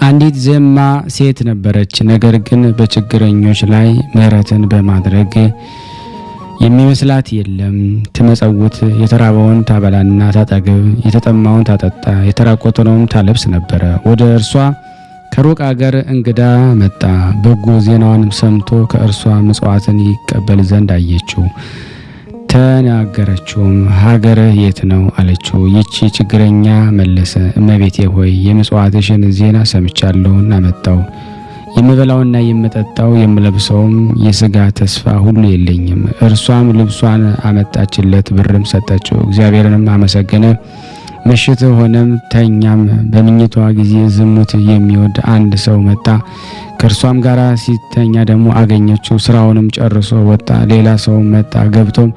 አንዲት ዘማ ሴት ነበረች። ነገር ግን በችግረኞች ላይ ምሕረትን በማድረግ የሚመስላት የለም። ትመጸውት፣ የተራበውን ታበላና ታጠግብ፣ የተጠማውን ታጠጣ፣ የተራቆተውን ታለብስ ነበረ። ወደ እርሷ ከሩቅ አገር እንግዳ መጣ። በጎ ዜናዋንም ሰምቶ ከእርሷ ምጽዋትን ይቀበል ዘንድ አየችው። ተናገረችውም። ሀገርህ የት ነው አለችው። ይቺ ችግረኛ መለሰ፣ እመቤቴ ሆይ የምጽዋትሽን ዜና ሰምቻለሁና መጣው። የምበላውና የምጠጣው የምለብሰውም የሥጋ ተስፋ ሁሉ የለኝም። እርሷም ልብሷን አመጣችለት፣ ብርም ሰጠችው። እግዚአብሔርንም አመሰገነ። ምሽት ሆነም ተኛም። በምኝቷ ጊዜ ዝሙት የሚወድ አንድ ሰው መጣ። ከእርሷም ጋር ሲተኛ ደግሞ አገኘችው። ስራውንም ጨርሶ ወጣ። ሌላ ሰው መጣ፣ ገብቶም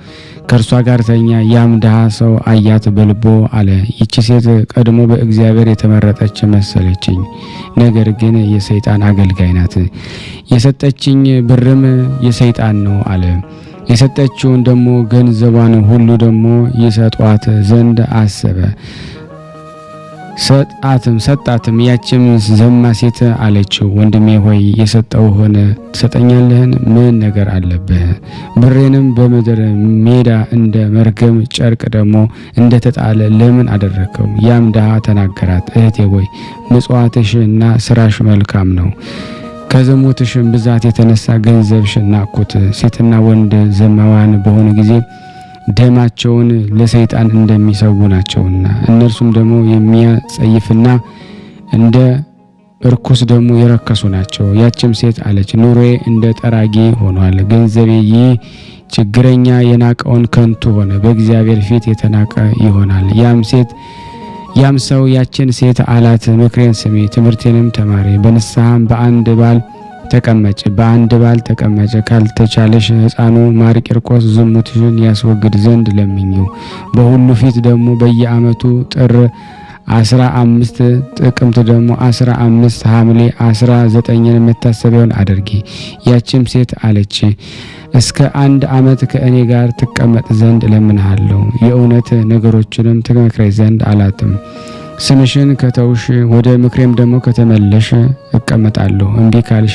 ከእርሷ ጋር ተኛ። ያም ድሃ ሰው አያት፣ በልቦ አለ፣ ይቺ ሴት ቀድሞ በእግዚአብሔር የተመረጠች መሰለችኝ፣ ነገር ግን የሰይጣን አገልጋይ ናት። የሰጠችኝ ብርም የሰይጣን ነው አለ። የሰጠችውን ደግሞ ገንዘቧን ሁሉ ደግሞ ይሰጧት ዘንድ አሰበ። ሰጣትም። ያችም ዘማ ሴት አለችው፣ ወንድሜ ሆይ የሰጠውህን ትሰጠኛለህን? ምን ነገር አለብህ? ብሬንም በምድር ሜዳ እንደ መርገም ጨርቅ ደግሞ እንደ ተጣለ ለምን አደረከው? ያም ድሃ ተናገራት፣ እህቴ ሆይ ምጽዋትሽና ስራሽ መልካም ነው። ከዝሙትሽን ብዛት የተነሳ ገንዘብሽን ናቅኩት። ሴትና ወንድ ዘማዋን በሆኑ ጊዜ ደማቸውን ለሰይጣን እንደሚሰዉ ናቸውና እነርሱም ደግሞ የሚያጸይፍና እንደ እርኩስ ደግሞ የረከሱ ናቸው። ያችም ሴት አለች፣ ኑሮዬ እንደ ጠራጊ ሆኗል። ገንዘቤ ይህ ችግረኛ የናቀውን ከንቱ ሆነ፣ በእግዚአብሔር ፊት የተናቀ ይሆናል። ያም ሰው ያችን ሴት አላት፣ ምክሬን ስሚ፣ ትምህርቴንም ተማሪ፣ በንስሐም በአንድ ባል ተቀመጭ። ካልተቻለሽ ሕፃኑ ማር ቂርቆስ ዝሙትሽን ያስወግድ ዘንድ ለምኚው። በሁሉ ፊት ደግሞ በየዓመቱ ጥር 15 ጥቅምት ደግሞ 15 ሐምሌ 19 መታሰቢያውን አድርጊ። ያችም ሴት አለች፣ እስከ 1 ዓመት ከእኔ ጋር ትቀመጥ ዘንድ እለምንሃለሁ፣ የእውነት ነገሮችንም ትመክረኝ ዘንድ አላትም። ስምሽን ከተውሽ ወደ ምክሬም ደግሞ ከተመለሽ እቀመጣለሁ፣ እምቢ ካልሽ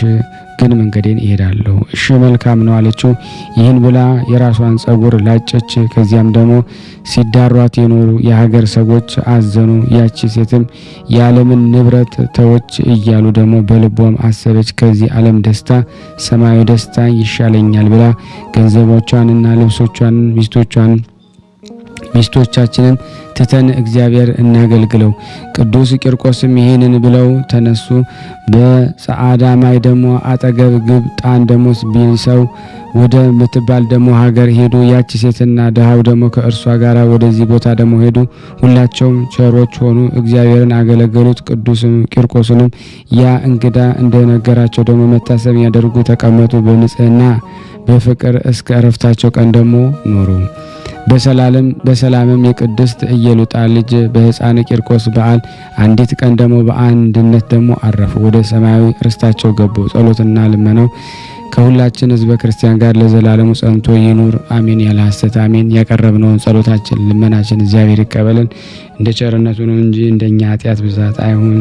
ግን መንገዴን እሄዳለሁ። እሺ መልካም ነው አለችው። ይህን ብላ የራሷን ጸጉር ላጨች። ከዚያም ደግሞ ሲዳሯት የኖሩ የሀገር ሰዎች አዘኑ። ያቺ ሴትም የዓለምን ንብረት ተወች እያሉ ደግሞ በልቧም አሰበች፣ ከዚህ ዓለም ደስታ ሰማያዊ ደስታ ይሻለኛል ብላ ገንዘቦቿንና ልብሶቿን ሚስቶቻችንን ትተን እግዚአብሔር እናገልግለው። ቅዱስ ቂርቆስም ይህንን ብለው ተነሱ። በጸዓዳ ማይ ደግሞ አጠገብ ግብጣን ደግሞ ቢሰው ወደ ምትባል ደግሞ ሀገር ሄዱ። ያቺ ሴትና ድሃው ደግሞ ከእርሷ ጋር ወደዚህ ቦታ ደግሞ ሄዱ። ሁላቸውም ቸሮች ሆኑ፣ እግዚአብሔርን አገለገሉት። ቅዱስ ቂርቆስንም ያ እንግዳ እንደነገራቸው ደግሞ መታሰብ ያደርጉ ተቀመጡ። በንጽህና በፍቅር እስከ ዕረፍታቸው ቀን ደግሞ ኖሩ። በሰላምም የቅድስት ኢየሉጣ ልጅ በሕፃን ቂርቆስ በዓል አንዲት ቀን ደግሞ በአንድነት ደግሞ አረፉ። ወደ ሰማያዊ ርስታቸው ገቡ። ጸሎትና ልመናው ከሁላችን ሕዝበ ክርስቲያን ጋር ለዘላለሙ ጸንቶ ይኑር አሜን። ያለ ሐሰት አሜን። ያቀረብነውን ጸሎታችን ልመናችን እግዚአብሔር ይቀበልን፣ እንደ ቸርነቱ ነው እንጂ እንደኛ ኃጢአት ብዛት አይሁን።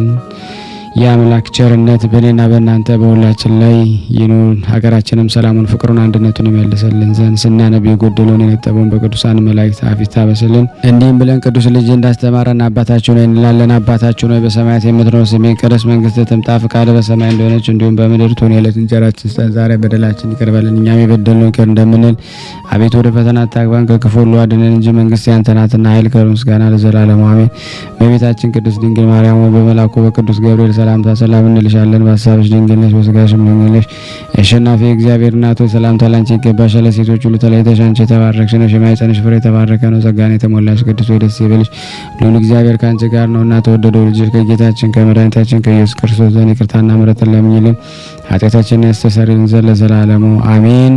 የአምላክ ቸርነት በእኔና በእናንተ በሁላችን ላይ ይኑር። ሀገራችንም ሰላሙን፣ ፍቅሩን፣ አንድነቱን ይመልስልን ዘንድ ስናነብ የጎደለውን የነጠበውን በቅዱሳን መላእክት አፍ ይታበስልን። እንዲህም ብለን ቅዱስ ልጅ እንዳስተማረን አባታችን ሆይ እንላለን። አባታችን ሆይ በሰማያት የምትኖር ስምህ ይቀደስ፣ መንግስትህ ትምጣ፣ ፈቃድህ በሰማይ እንደሆነች እንዲሁም በምድር ትሁን። የዕለት እንጀራችንን ስጠን ዛሬ፣ በደላችን ይቅር በለን እኛም የበደልነውን ይቅር እንደምንል። አቤቱ ወደ ፈተና አታግባን ከክፉ ሁሉ አድነን እንጂ መንግስት ያንተ ናትና ኃይል፣ ክብር፣ ምስጋና ለዘላለሙ አሜን። እመቤታችን ቅድስት ድንግል ማርያም ሆይ በመልአኩ በቅዱስ ገብርኤል ሰላምታ ሰላም እንልሻለን። በሐሳብሽ ድንግል ነሽ፣ በሥጋሽም ድንግል ነሽ። የአሸናፊ እግዚአብሔር እናት ሆይ ሰላምታ ላንቺ ይገባሻል። ሴቶች ሁሉ ተለይተሽ አንቺ የተባረክሽ ነሽ፣ የማኅፀንሽ ፍሬ የተባረከ ነው። ጸጋን የተሞላሽ ቅድስት ሆይ ደስ ይበልሽ፣ ልዑል እግዚአብሔር ከአንቺ ጋር ነውና ተወደደው ልጅሽ ከጌታችን ከመድኃኒታችን ከኢየሱስ ክርስቶስ ዘንድ ይቅርታና ምሕረትን ለምኝልን ኃጢአታችንን ያስተሰርይልን ዘንድ ለዘላለሙ አሜን።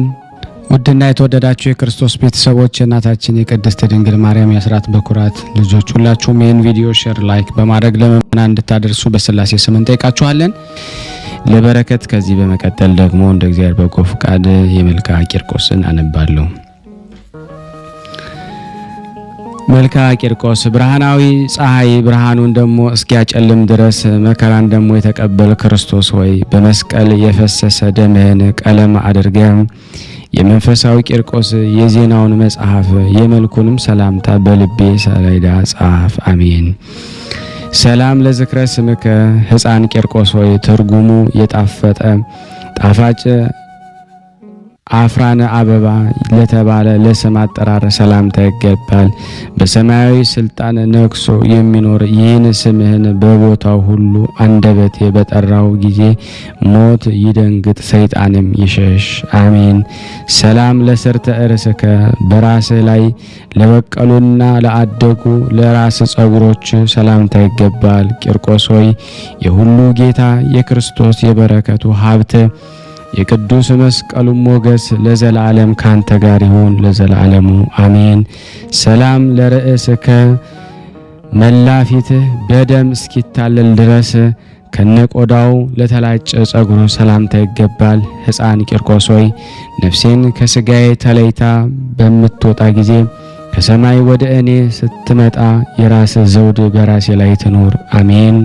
ውድና የተወደዳችሁ የክርስቶስ ቤተሰቦች የእናታችን የቅድስት ድንግል ማርያም የአስራት በኩራት ልጆች ሁላችሁም ይህን ቪዲዮ ሼር፣ ላይክ በማድረግ ለምእመናን እንድታደርሱ በስላሴ ስም እንጠይቃችኋለን። ለበረከት ከዚህ በመቀጠል ደግሞ እንደ እግዚአብሔር በጎ ፈቃድ የመልክዓ ቂርቆስን አነባለሁ። መልክዓ ቂርቆስ ብርሃናዊ ፀሐይ ብርሃኑን ደግሞ እስኪያጨልም ድረስ መከራን ደግሞ የተቀበል ክርስቶስ ሆይ በመስቀል የፈሰሰ ደምህን ቀለም አድርገህ የመንፈሳዊ ቂርቆስ የዜናውን መጽሐፍ የመልኩንም ሰላምታ በልቤ ሰሌዳ ጻፍ አሜን። ሰላም ለዝክረ ስምከ ሕፃን ቂርቆስ ሆይ ትርጉሙ የጣፈጠ ጣፋጭ አፍራነ አበባ ለተባለ ለስም አጠራር ሰላምታ ይገባል። በሰማያዊ ስልጣን ነግሶ የሚኖር ይህን ስምህን በቦታው ሁሉ አንደበቴ በጠራው ጊዜ ሞት ይደንግጥ ሰይጣንም ይሸሽ አሜን። ሰላም ለስርተ እርስከ በራስህ ላይ ለበቀሉና ለአደጉ ለራስ ጸጉሮች ሰላምታ ይገባል። ቂርቆስ ሆይ የሁሉ ጌታ የክርስቶስ የበረከቱ ሀብት የቅዱስ መስቀሉ ሞገስ ለዘላለም ካንተ ጋር ይሁን ለዘላለሙ አሜን። ሰላም ለርእስከ መላፊትህ በደም እስኪታለል ድረስ ከነቆዳው ለተላጨ ጸጉሩ ሰላምታ ይገባል። ሕፃን ቂርቆስ ሆይ ነፍሴን ከስጋዬ ተለይታ በምትወጣ ጊዜ ከሰማይ ወደ እኔ ስትመጣ የራስ ዘውድ በራሴ ላይ ትኖር አሜን።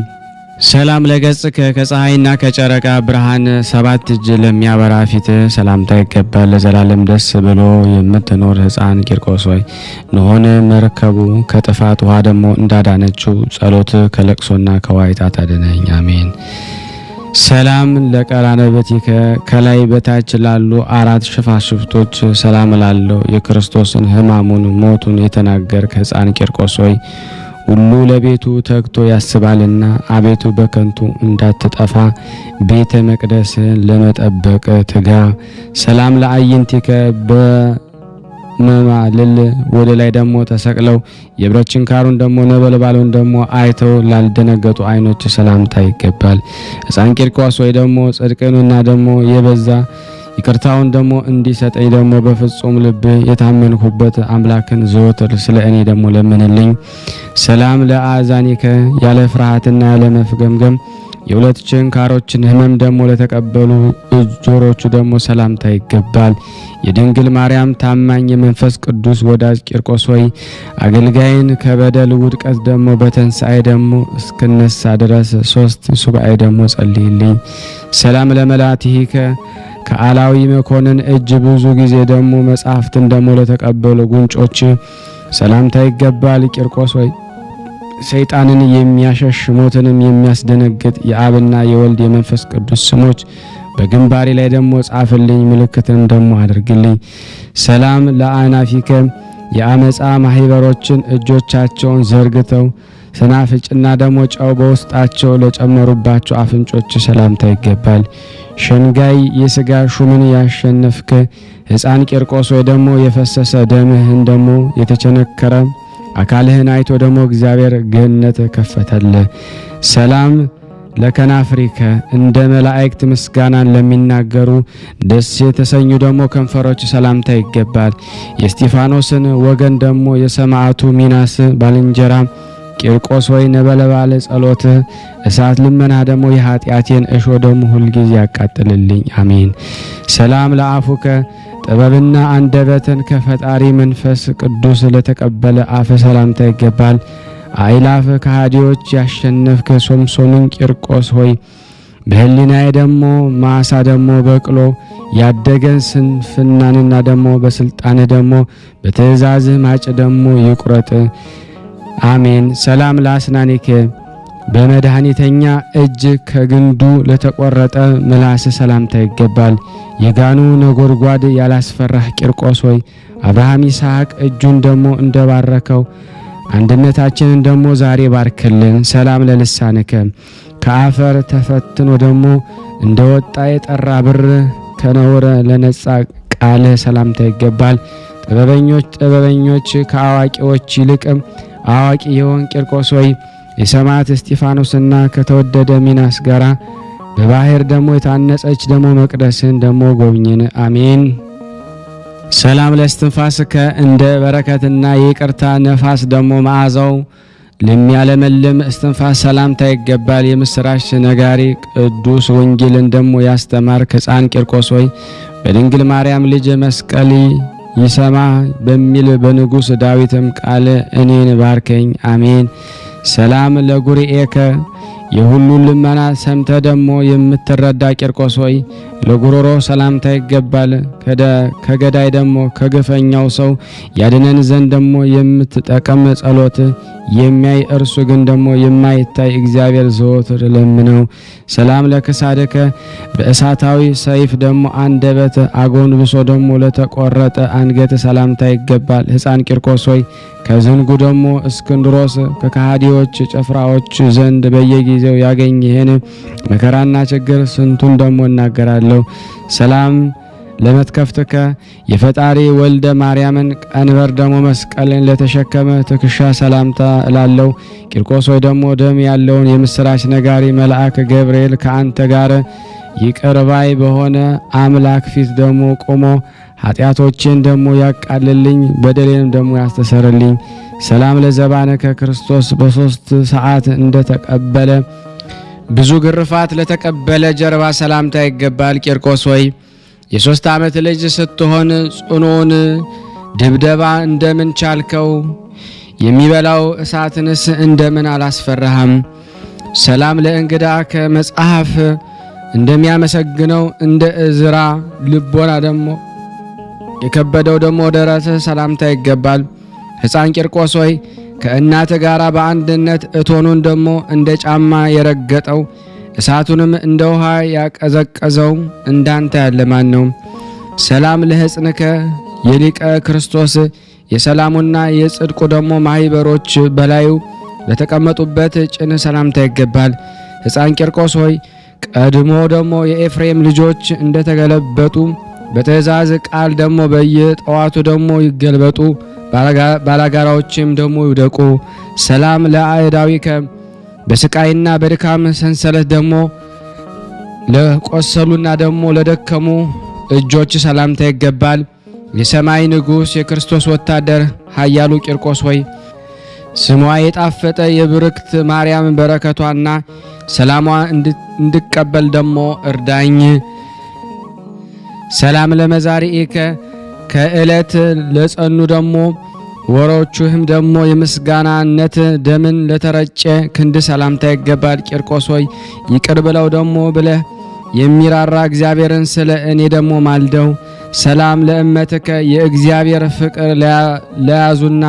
ሰላም ለገጽከ ከፀሐይና ከጨረቃ ብርሃን 7 እጅ ለሚያበራ ፊት ሰላምታ ይገባል። ለዘላለም ደስ ብሎ የምትኖር ሕፃን ቂርቆስ ሆይ ንሆነ መርከቡ ከጥፋት ውሃ ደግሞ እንዳዳነችው ጸሎት ከለቅሶና ከዋይታ ታድነኝ አሜን። ሰላም ለቀራንብትከ ከላይ በታች ላሉ 4 ሽፋሽፍቶች ሰላም ላለው የክርስቶስን ሕማሙን ሞቱን የተናገር ሕፃን ቂርቆስ ሆይ ሁሉ ለቤቱ ተግቶ ያስባልና አቤቱ በከንቱ እንዳትጠፋ ቤተ መቅደስን ለመጠበቅ ትጋ። ሰላም ለአይንቲከ በመማልል ወደ ላይ ደግሞ ተሰቅለው የብረት ችንካሩን ደግሞ ነበልባሉን ደግሞ አይተው ላልደነገጡ አይኖች ሰላምታ ይገባል። ሕፃን ቂርቆስ ወይ ደግሞ ጽድቅንና ደግሞ የበዛ ይቅርታውን ደግሞ እንዲሰጠኝ ደግሞ በፍጹም ልብ የታመንኩበት አምላክን ዘወትር ስለ እኔ ደግሞ ለምንልኝ። ሰላም ለአዛኒከ ያለ ፍርሃትና ያለ መፍገምገም የሁለት ችንካሮችን ሕመም ደግሞ ለተቀበሉ ጆሮቹ ደግሞ ሰላምታ ይገባል። የድንግል ማርያም ታማኝ የመንፈስ ቅዱስ ወዳጅ ቂርቆስ ሆይ አገልጋይን ከበደል ውድቀት ደግሞ በተንሳኤ ደግሞ እስክነሳ ድረስ 3 ሱባኤ ደግሞ ጸልይልኝ። ሰላም ለመላትሂከ ከአላዊ መኮንን እጅ ብዙ ጊዜ ደግሞ መጽሐፍትን ደግሞ ለተቀበሉ ጉንጮች ሰላምታ ይገባል። ቂርቆስ ሆይ ሰይጣንን የሚያሸሽ ሞትንም የሚያስደነግጥ የአብና የወልድ የመንፈስ ቅዱስ ስሞች በግንባሬ ላይ ደግሞ ጻፍልኝ፣ ምልክትንም ደግሞ አድርግልኝ። ሰላም ለአናፊከ የአመፃ ማህበሮችን እጆቻቸውን ዘርግተው ሰናፍጭና ደግሞ ጨው በውስጣቸው ለጨመሩባቸው አፍንጮች ሰላምታ ይገባል። ሸንጋይ የሥጋ ሹምን ያሸነፍከ ሕፃን ቂርቆስ ወይ ደግሞ የፈሰሰ ደምህን ደግሞ የተቸነከረ አካልህን አይቶ ደግሞ እግዚአብሔር ገነት ከፈተልህ። ሰላም ለከናፍሪከ እንደ መላእክት ምስጋናን ለሚናገሩ ደስ የተሰኙ ደግሞ ከንፈሮች ሰላምታ ይገባል። የእስጢፋኖስን ወገን ደግሞ የሰማዕቱ ሚናስ ባልንጀራ ቂርቆስ ወይ ነበልባለ ጸሎት እሳት ልመና ደግሞ የኃጢአቴን እሾ ደግሞ ሁልጊዜ ያቃጥልልኝ። አሜን። ሰላም ለአፉከ ጥበብና አንደበትን ከፈጣሪ መንፈስ ቅዱስ ለተቀበለ አፍ ሰላምታ ይገባል። አይላፍ ከሃዲዎች ያሸነፍከ ሶምሶንን ቂርቆስ ሆይ በህሊናዬ ደግሞ ማሳ ደግሞ በቅሎ ያደገን ስንፍናንና ደግሞ በስልጣን ደግሞ በትእዛዝህ ማጭ ደግሞ ይቁረጥ። አሜን። ሰላም ለአስናኒከ በመድኃኒተኛ እጅ ከግንዱ ለተቆረጠ ምላስ ሰላምታ ይገባል። የጋኑ ነጎድጓድ ያላስፈራህ ቂርቆስ ሆይ አብርሃም ይስሐቅ እጁን ደግሞ እንደባረከው አንድነታችንን ደግሞ ዛሬ ባርክልን። ሰላም ለልሳንከ ከአፈር ተፈትኖ ደግሞ እንደወጣ የጠራ ብር ከነውር ለነጻ ቃልህ ሰላምታ ይገባል። ጥበበኞች ከአዋቂዎች ይልቅ አዋቂ የሆን ቂርቆስ ሆይ የሰማዕት እስጢፋኖስና ከተወደደ ሚናስ ጋራ በባህር ደግሞ የታነጸች ደግሞ መቅደስን ደግሞ ጎብኝን። አሜን። ሰላም ለእስትንፋስከ እንደ በረከትና የይቅርታ ነፋስ ደግሞ መዓዛው ለሚያለመልም እስትንፋስ ሰላምታ ይገባል። የምስራች ነጋሪ ቅዱስ ወንጌልን ደግሞ ያስተማር ሕፃን ቂርቆስ ሆይ በድንግል ማርያም ልጅ መስቀል ይሰማ በሚል በንጉሥ ዳዊትም ቃል እኔን ባርከኝ። አሜን። ሰላም ለጉርኤከ የሁሉ ልመና ሰምተ ደግሞ የምትረዳ ቂርቆስ ሆይ ለጉሮሮ ሰላምታ ይገባል። ከገዳይ ደግሞ ከግፈኛው ሰው ያድነን ዘንድ ደግሞ የምትጠቀም ጸሎት የሚያይ እርሱ ግን ደግሞ የማይታይ እግዚአብሔር ዘወትር ለምነው። ሰላም ለክሳድከ በእሳታዊ ሰይፍ ደግሞ አንደበት አጎንብሶ ደግሞ ለተቆረጠ አንገት ሰላምታ ይገባል። ሕፃን ቂርቆስ ሆይ ከዝንጉ ደግሞ እስክንድሮስ ከካሃዲዎች ጭፍራዎች ዘንድ በየጊዜው ያገኝህን መከራና ችግር ስንቱን ደግሞ እናገራለሁ። ሰላም ለመትከፍትከ የፈጣሪ ወልደ ማርያምን ቀንበር ደግሞ መስቀልን ለተሸከመ ትከሻ ሰላምታ እላለሁ። ቂርቆስ ሆይ ደግሞ ደም ያለውን የምስራች ነጋሪ መልአክ ገብርኤል ከአንተ ጋር ይቅር ባይ በሆነ አምላክ ፊት ደግሞ ቆሞ ኃጢአቶችን ደግሞ ያቃልልኝ በደሌንም ደግሞ ያስተሰርልኝ። ሰላም ለዘባነከ ክርስቶስ በሶስት ሰዓት እንደተቀበለ ብዙ ግርፋት ለተቀበለ ጀርባ ሰላምታ ይገባል። ቂርቆስ ሆይ የሶስት ዓመት ልጅ ስትሆን ጽኑን ድብደባ እንደምን ቻልከው? የሚበላው እሳትንስ እንደምን አላስፈራህም? ሰላም ለእንግዳ ከመጽሐፍ እንደሚያመሰግነው እንደ እዝራ ልቦና ደግሞ የከበደው ደግሞ ደረት ሰላምታ ይገባል። ሕፃን ቂርቆስ ሆይ ከእናት ጋራ በአንድነት እቶኑን ደግሞ እንደ ጫማ የረገጠው እሳቱንም እንደ ውሃ ያቀዘቀዘው እንዳንተ ያለ ማን ነው? ሰላም ለሕፅንከ የሊቀ ክርስቶስ የሰላሙና የጽድቁ ደግሞ ማህበሮች በላዩ ለተቀመጡበት ጭን ሰላምታ ይገባል። ሕፃን ቂርቆስ ሆይ ቀድሞ ደግሞ የኤፍሬም ልጆች እንደተገለበጡ በትእዛዝ ቃል ደግሞ በየጠዋቱ ደግሞ ይገልበጡ፣ ባላጋራዎችም ደግሞ ይውደቁ። ሰላም ለአእዳዊከ በስቃይና በድካም ሰንሰለት ደግሞ ለቆሰሉና ደግሞ ለደከሙ እጆች ሰላምታ ይገባል። የሰማይ ንጉሥ የክርስቶስ ወታደር ኃያሉ ቂርቆስ ሆይ ስሟ የጣፈጠ የብርክት ማርያም በረከቷና ሰላሟ እንድቀበል ደግሞ እርዳኝ። ሰላም ለመዛሪኤከ ከዕለት ለጸኑ ደግሞ ወሮቹህም ደግሞ የምስጋናነት ደምን ለተረጨ ክንድ ሰላምታ ይገባል። ቂርቆስ ሆይ ይቅር ብለው ደግሞ ብለህ የሚራራ እግዚአብሔርን ስለ እኔ ደግሞ ማልደው። ሰላም ለእመትከ የእግዚአብሔር ፍቅር ለያዙና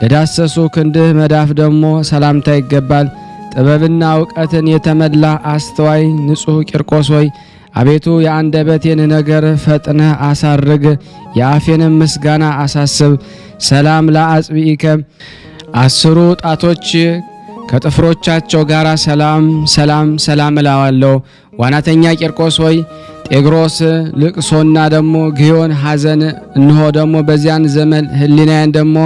ለዳሰሱ ክንድህ መዳፍ ደግሞ ሰላምታ ይገባል። ጥበብና እውቀትን የተመላ አስተዋይ ንጹሕ ቂርቆስ ሆይ አቤቱ የአንደበቴን ነገር ፈጥነህ አሳርግ፣ የአፌንም ምስጋና አሳስብ። ሰላም ለአጽብኢከ አስሩ ጣቶች ከጥፍሮቻቸው ጋር ሰላም እላዋለሁ። ዋናተኛ ቂርቆስ ሆይ ጤግሮስ ልቅሶና ደሞ ግዮን ሐዘን እንሆ ደሞ በዚያን ዘመን ህሊናዬን ደሞ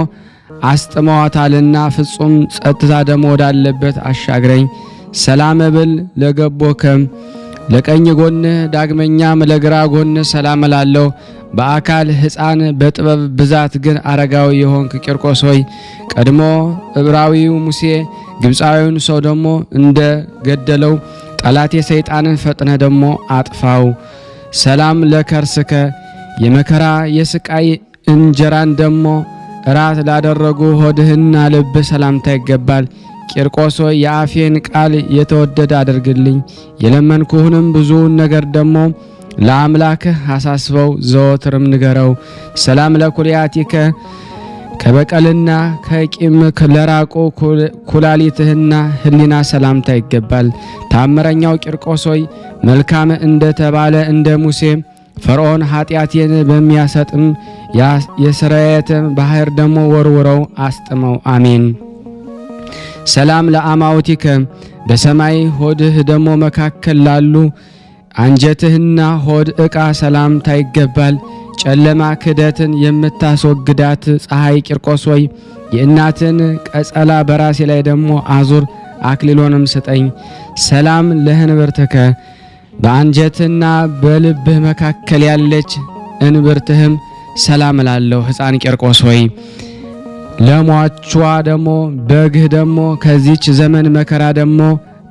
አስጥመዋታልና ፍጹም ጸጥታ ደሞ ወዳለበት አሻግረኝ። ሰላም ብል ለገቦከም ለቀኝ ጎን ዳግመኛም ለግራ ጎን ሰላም እላለሁ። በአካል ሕፃን በጥበብ ብዛት ግን አረጋዊ የሆንክ ቂርቆስ ሆይ ቀድሞ ዕብራዊው ሙሴ ግብፃዊውን ሰው ደሞ እንደ ገደለው ጠላቴ ሰይጣንን ፈጥነ ደሞ አጥፋው። ሰላም ለከርስከ የመከራ የስቃይ እንጀራን ደሞ እራት ላደረጉ ሆድህና ልብ ሰላምታ ይገባል። ቂርቆስ ሆይ የአፌን ቃል የተወደደ አድርግልኝ። የለመንኩህንም ብዙውን ነገር ደሞ ለአምላክህ አሳስበው ዘወትርም ንገረው። ሰላም ለኩልያቲከ ከበቀልና ከቂም ለራቁ ኩላሊትህና ህሊና ሰላምታ ይገባል። ታምረኛው ቂርቆስ ሆይ መልካም እንደተባለ እንደ ሙሴ ፈርዖን ኃጢአቴን በሚያሰጥም የስርየት ባህር ደሞ ወርውረው አስጥመው። አሜን። ሰላም ለአማውቲከ በሰማይ ሆድህ ደሞ መካከል ላሉ አንጀትህና ሆድ ዕቃ ሰላምታ ይገባል። ጨለማ ክደትን የምታስወግዳት ፀሐይ ቂርቆስ ሆይ የእናትን ቀጸላ በራሴ ላይ ደሞ አዙር፣ አክሊሎንም ስጠኝ። ሰላም ለህንብርትከ በአንጀትና በልብህ መካከል ያለች እንብርትህም ሰላም እላለሁ። ሕፃን ቂርቆስ ሆይ ለሟቿ ደሞ በግህ ደሞ ከዚች ዘመን መከራ ደሞ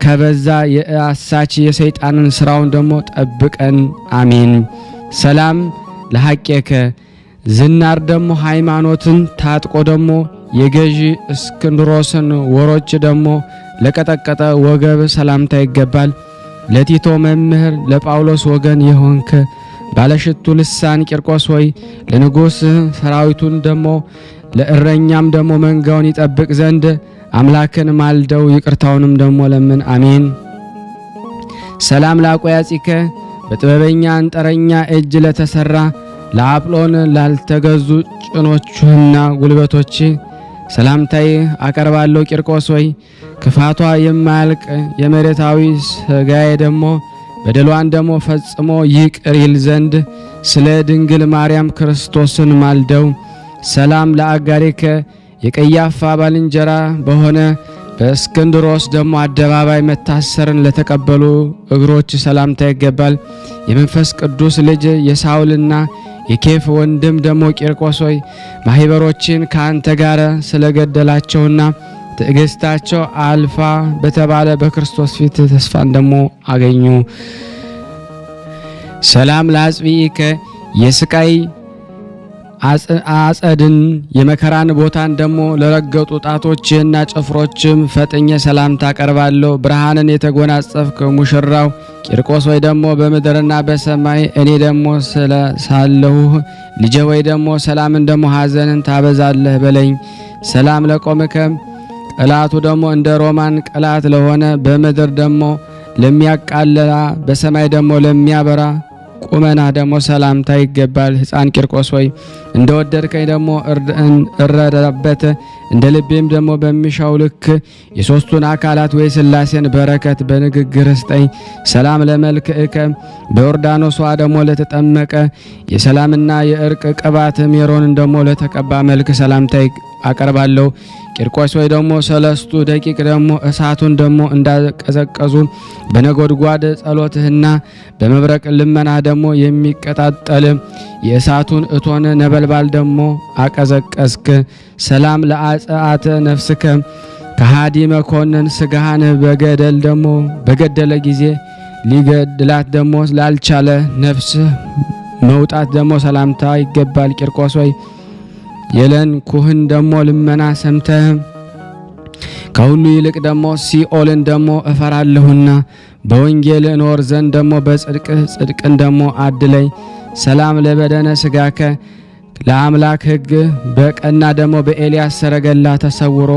ከበዛ የአሳች የሰይጣንን ስራውን ደሞ ጠብቀን። አሜን። ሰላም ለሐቄከ ዝናር ደሞ ሃይማኖትን ታጥቆ ደሞ የገዢ እስክንድሮስን ወሮች ደሞ ለቀጠቀጠ ወገብ ሰላምታ ይገባል። ለቲቶ መምህር ለጳውሎስ ወገን የሆንክ ባለሽቱ ልሳን ቂርቆስ ሆይ ለንጉሥ ሰራዊቱን ደሞ ለእረኛም ደሞ መንጋውን ይጠብቅ ዘንድ አምላክን ማልደው ይቅርታውንም ደሞ ለምን። አሜን። ሰላም ለአቆያጺከ በጥበበኛ አንጠረኛ እጅ ለተሰራ ለአጵሎን ላልተገዙ ጭኖችና ጉልበቶች ሰላምታይ አቀርባለሁ። ቂርቆስ ሆይ ክፋቷ የማያልቅ የመሬታዊ ስጋዬ ደሞ በደሏን ደሞ ፈጽሞ ይቅር ይል ዘንድ ስለ ድንግል ማርያም ክርስቶስን ማልደው። ሰላም ለአጋሪከ የቀያፋ ባልንጀራ በሆነ በእስክንድሮስ ደሞ አደባባይ መታሰርን ለተቀበሉ እግሮች ሰላምታ ይገባል። የመንፈስ ቅዱስ ልጅ የሳውልና የኬፍ ወንድም ደሞ ቂርቆስ ሆይ ማህበሮችን ካንተ ጋር ስለገደላቸውና ትዕግስታቸው አልፋ በተባለ በክርስቶስ ፊት ተስፋን ደሞ አገኙ። ሰላም ለአጽብኢከ የስቃይ አጸድን የመከራን ቦታን ደሞ ለረገጡ ጣቶችና ጭፍሮችም ፈጥኜ ሰላምታ አቀርባለሁ። ብርሃንን የተጎናጸፍክ ሙሽራው ቂርቆስ ወይ ደሞ በምድርና በሰማይ እኔ ደሞ ሳለሁ ልጄ ወይ ደሞ ሰላምን ደሞ ሐዘንን ታበዛለህ በለኝ። ሰላም ለቆምከ ቀላቱ ደሞ እንደ ሮማን ቀላት ለሆነ በምድር ደሞ ለሚያቃለላ በሰማይ ደሞ ለሚያበራ ቁመና ደሞ ሰላምታ ይገባል። ሕፃን ቂርቆስ ሆይ እንደወደድከኝ ደሞ እረዳበት እንደ ልቤም ደሞ በሚሻው ልክ የሶስቱን አካላት ወይ ሥላሴን በረከት በንግግር ስጠኝ። ሰላም ለመልክዕከ በዮርዳኖስ ውሃ ደሞ ለተጠመቀ የሰላምና የእርቅ ቅባት ሜሮንን ደሞ ለተቀባ መልክ ሰላምታ አቀርባለሁ። ቂርቆስ ወይ ደሞ ሰለስቱ ደቂቅ ደሞ እሳቱን ደሞ እንዳቀዘቀዙ በነጎድጓድ ጸሎትህና በመብረቅ ልመና ደሞ የሚቀጣጠል የእሳቱን እቶን ነበልባል ደሞ አቀዘቀዝክ። ሰላም ለአጽአተ ነፍስከ ከሃዲ መኮንን ስጋህን በገደል ደሞ በገደለ ጊዜ ሊገድላት ደሞ ላልቻለ ነፍስ መውጣት ደሞ ሰላምታ ይገባል። ቂርቆስ ወይ የለን ኩህን ደሞ ልመና ሰምተህ ከሁሉ ይልቅ ደሞ ሲኦልን ደሞ እፈራለሁና በወንጌል እኖር ዘንድ ደሞ ጽድቅን ደሞ አድለኝ። ሰላም ለበደነ ስጋከ ለአምላክ ሕግ በቀና ደሞ በኤልያስ ሰረገላ ተሰውሮ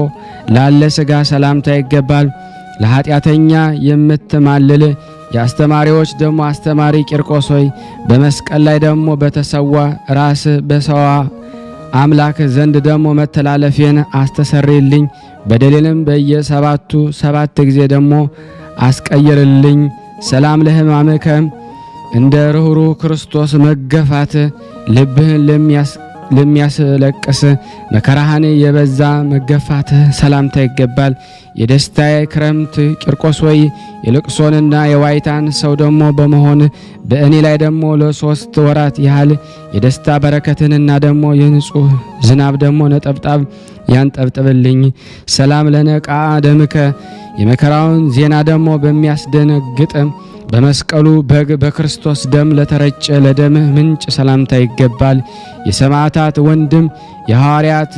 ላለ ስጋ ሰላምታ ይገባል። ለኃጢአተኛ የምትማልል የአስተማሪዎች ደሞ አስተማሪ ቂርቆስ ሆይ በመስቀል ላይ ደሞ በተሰዋ ራስ በሰዋ አምላክ ዘንድ ደሞ መተላለፌን አስተሰርይልኝ፣ በደሌንም በየ7 ጊዜ ደሞ አስቀይርልኝ። ሰላም ለሕማምከ እንደ ርኅሩህ ክርስቶስ መገፋት ልብህን ለሚያስለቅስ መከራህን የበዛ መገፋት ሰላምታ ይገባል። የደስታዬ ክረምት ቂርቆስ ሆይ የልቅሶንና የዋይታን ሰው ደግሞ በመሆን በእኔ ላይ ደግሞ ለ3 ወራት ያህል የደስታ በረከትንና ደግሞ የንጹህ ዝናብ ደግሞ ነጠብጣብ ያንጠብጥብልኝ። ሰላም ለነቃ ደምከ የመከራውን ዜና ደግሞ በሚያስደነግጥ በመስቀሉ በግ በክርስቶስ ደም ለተረጨ ለደምህ ምንጭ ሰላምታ ይገባል። የሰማዕታት ወንድም የሐዋርያት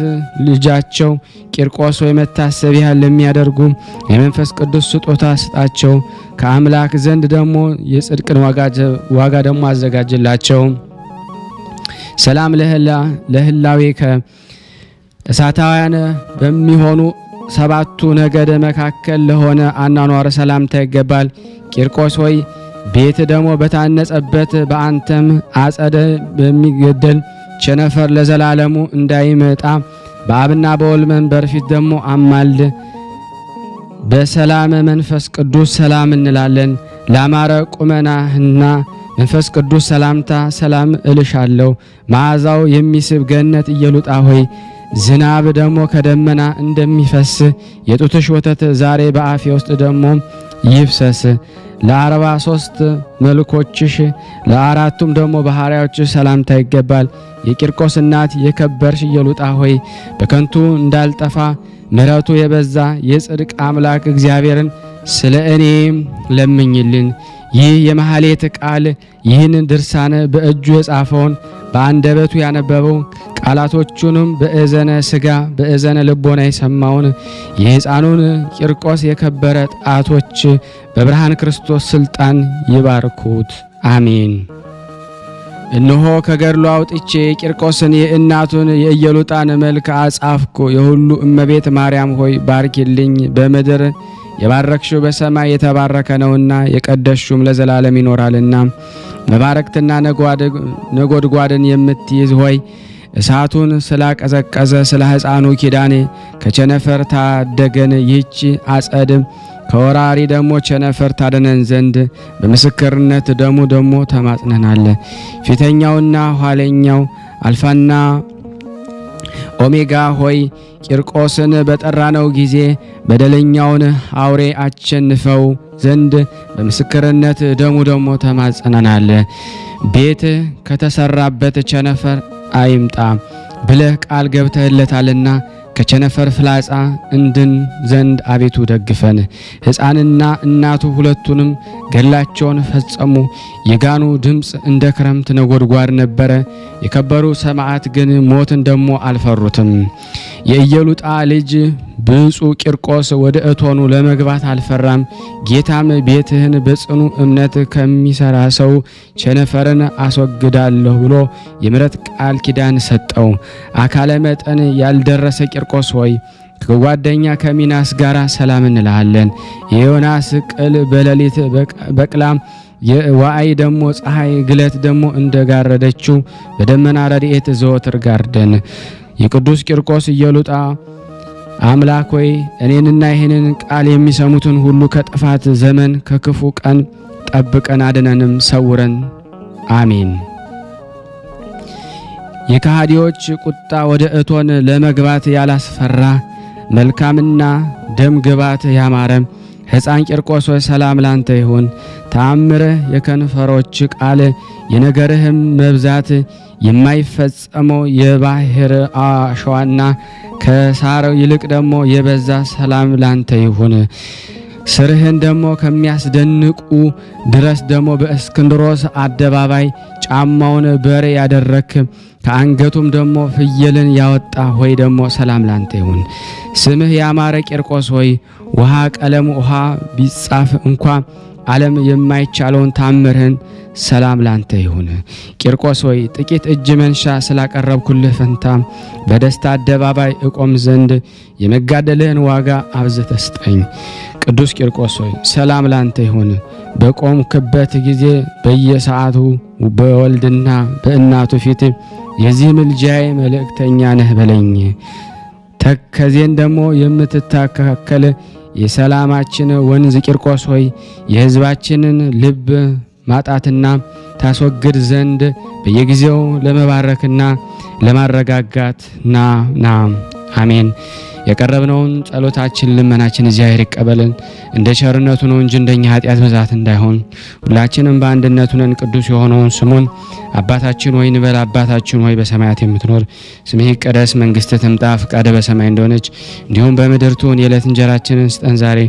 ልጃቸው ቂርቆስ ሆይ መታሰቢያ ለሚያደርጉ የመንፈስ ቅዱስ ስጦታ ስጣቸው። ከአምላክ ዘንድ ደግሞ የጽድቅን ዋጋ ደግሞ አዘጋጅላቸው። ሰላም ለህላዌከ እሳታውያን በሚሆኑ 7ቱ ነገደ መካከል ለሆነ አናኗር ሰላምታ ይገባል። ቂርቆስ ሆይ ቤት ደግሞ በታነጸበት በአንተም አጸደ በሚገደል ቸነፈር ለዘላለሙ እንዳይመጣ በአብና በወልድ መንበር ፊት ደግሞ አማልድ። በሰላም መንፈስ ቅዱስ ሰላም እንላለን። ላማረ ቁመናህና መንፈስ ቅዱስ ሰላምታ ሰላም እልሻለሁ። መዓዛው የሚስብ ገነት ኢየሉጣ ሆይ ዝናብ ደግሞ ከደመና እንደሚፈስ የጡትሽ ወተት ዛሬ በአፌ ውስጥ ደግሞ ይፍሰስ። ለ43 መልኮችሽ ለ4ቱም ደግሞ ባህሪያዎችሽ ሰላምታ ይገባል። የቂርቆስ እናት የከበርሽ ኢየሉጣ ሆይ በከንቱ እንዳልጠፋ ምሕረቱ የበዛ የጽድቅ አምላክ እግዚአብሔርን ስለ እኔ ለምኝልን። ይህ የማህሌት ቃል ይህን ድርሳን በእጁ የጻፈውን በአንደበቱ ያነበበው ቃላቶቹንም በእዘነ ሥጋ በእዘነ ልቦና የሰማውን የሕፃኑን ቂርቆስ የከበረ ጣቶች በብርሃን ክርስቶስ ስልጣን ይባርኩት፣ አሜን። እነሆ ከገድሉ አውጥቼ ቂርቆስን የእናቱን የኢየሉጣን መልክ አጻፍኩ። የሁሉ እመቤት ማርያም ሆይ ባርኪልኝ። በምድር የባረክሽው በሰማይ የተባረከ ነውና የቀደስሹም ለዘላለም ይኖራልና። መባረክትና ነጎድጓድን የምትይዝ ሆይ እሳቱን ስላቀዘቀዘ ስለ ሕፃኑ ኪዳኔ ከቸነፈር ታደገን። ይህች አጸድ ከወራሪ ደግሞ ቸነፈር ታደነን ዘንድ በምስክርነት ደግሞ ተማጽነናል። ፊተኛውና ኋለኛው አልፋና ኦሜጋ ሆይ ቂርቆስን በጠራነው ጊዜ በደለኛውን አውሬ አሸንፈው ዘንድ በምስክርነት ደግሞ ተማጽነናል። ቤት ከተሰራበት ቸነፈር አይምጣ ብለህ ቃል ገብተህለታልና ከቸነፈር ፍላጻ እንድን ዘንድ አቤቱ ደግፈን። ሕፃንና እናቱ ሁለቱንም ገድላቸውን ፈጸሙ። የጋኑ ድምፅ እንደ ክረምት ነጎድጓድ ነበረ። የከበሩ ሰማዕት ግን ሞትን ደግሞ አልፈሩትም። የኢየሉጣ ልጅ ብፁዕ ቂርቆስ ወደ እቶኑ ለመግባት አልፈራም። ጌታም ቤትህን በጽኑ እምነት ከሚሰራ ሰው ቸነፈርን አስወግዳለሁ ብሎ የምሕረት ቃል ኪዳን ሰጠው። አካለ መጠን ያልደረሰ ቂርቆስ ሆይ ከጓደኛ ከሚናስ ጋር ሰላም እንልሃለን። የዮናስ ቅል በሌሊት በቅላም የዋአይ ደግሞ ፀሐይ ግለት ደግሞ እንደጋረደችው በደመና ረድኤት ዘወትር ጋርደን። የቅዱስ ቂርቆስ ኢየሉጣ አምላክ ሆይ እኔንና ይህንን ቃል የሚሰሙትን ሁሉ ከጥፋት ዘመን ከክፉ ቀን ጠብቀን አድነንም ሰውረን፣ አሜን። የከሃዲዎች ቁጣ ወደ እቶን ለመግባት ያላስፈራ መልካምና ደም ግባት ያማረ ሕፃን ቂርቆስ ሆይ ሰላም ላንተ ይሁን። ተአምርህ የከንፈሮች ቃል የነገርህም መብዛት የማይፈጸመው የባህር አሸዋና ከሳር ይልቅ ደግሞ የበዛ ሰላም ላንተ ይሁን። ስርህን ደግሞ ከሚያስደንቁ ድረስ ደግሞ በእስክንድሮስ አደባባይ ጫማውን በሬ ያደረክ ከአንገቱም ደግሞ ፍየልን ያወጣ ሆይ ደግሞ ሰላም ላንተ ይሁን። ስምህ ያማረ ቂርቆስ ሆይ ውሃ ቀለም ውሃ ቢጻፍ እንኳ ዓለም የማይቻለውን ታምርህን ሰላም ላንተ ይሁን። ቂርቆስ ሆይ ጥቂት እጅ መንሻ ስላቀረብኩልህ ፈንታ በደስታ አደባባይ እቆም ዘንድ የመጋደልህን ዋጋ አብዝተህ ስጠኝ። ቅዱስ ቂርቆስ ሆይ ሰላም ላንተ ይሁን። በቆምክበት ጊዜ በየሰዓቱ በወልድና በእናቱ ፊት የዚህ ምልጃዬ መልእክተኛ ነህ በለኝ። ተከዜን ደግሞ የምትታከከል የሰላማችን ወንዝ ቂርቆስ ሆይ የሕዝባችንን ልብ ማጣትና ታስወግድ ዘንድ በየጊዜው ለመባረክና ለማረጋጋት ና አሜን። የቀረብነውን ጸሎታችን ልመናችን እግዚአብሔር ይቀበልን እንደ ቸርነቱ ነው እንጂ እንደኛ ኃጢአት ብዛት እንዳይሆን። ሁላችንም በአንድነት ሆነን ቅዱስ የሆነውን ስሙን አባታችን ሆይ እንበል። አባታችን ሆይ በሰማያት የምትኖር ስምህ ይቀደስ፣ መንግስትህ ትምጣ፣ ፈቃድህ በሰማይ እንደሆነች እንዲሁም በምድር ትሁን። የዕለት እንጀራችንን ስጠን ዛሬ፣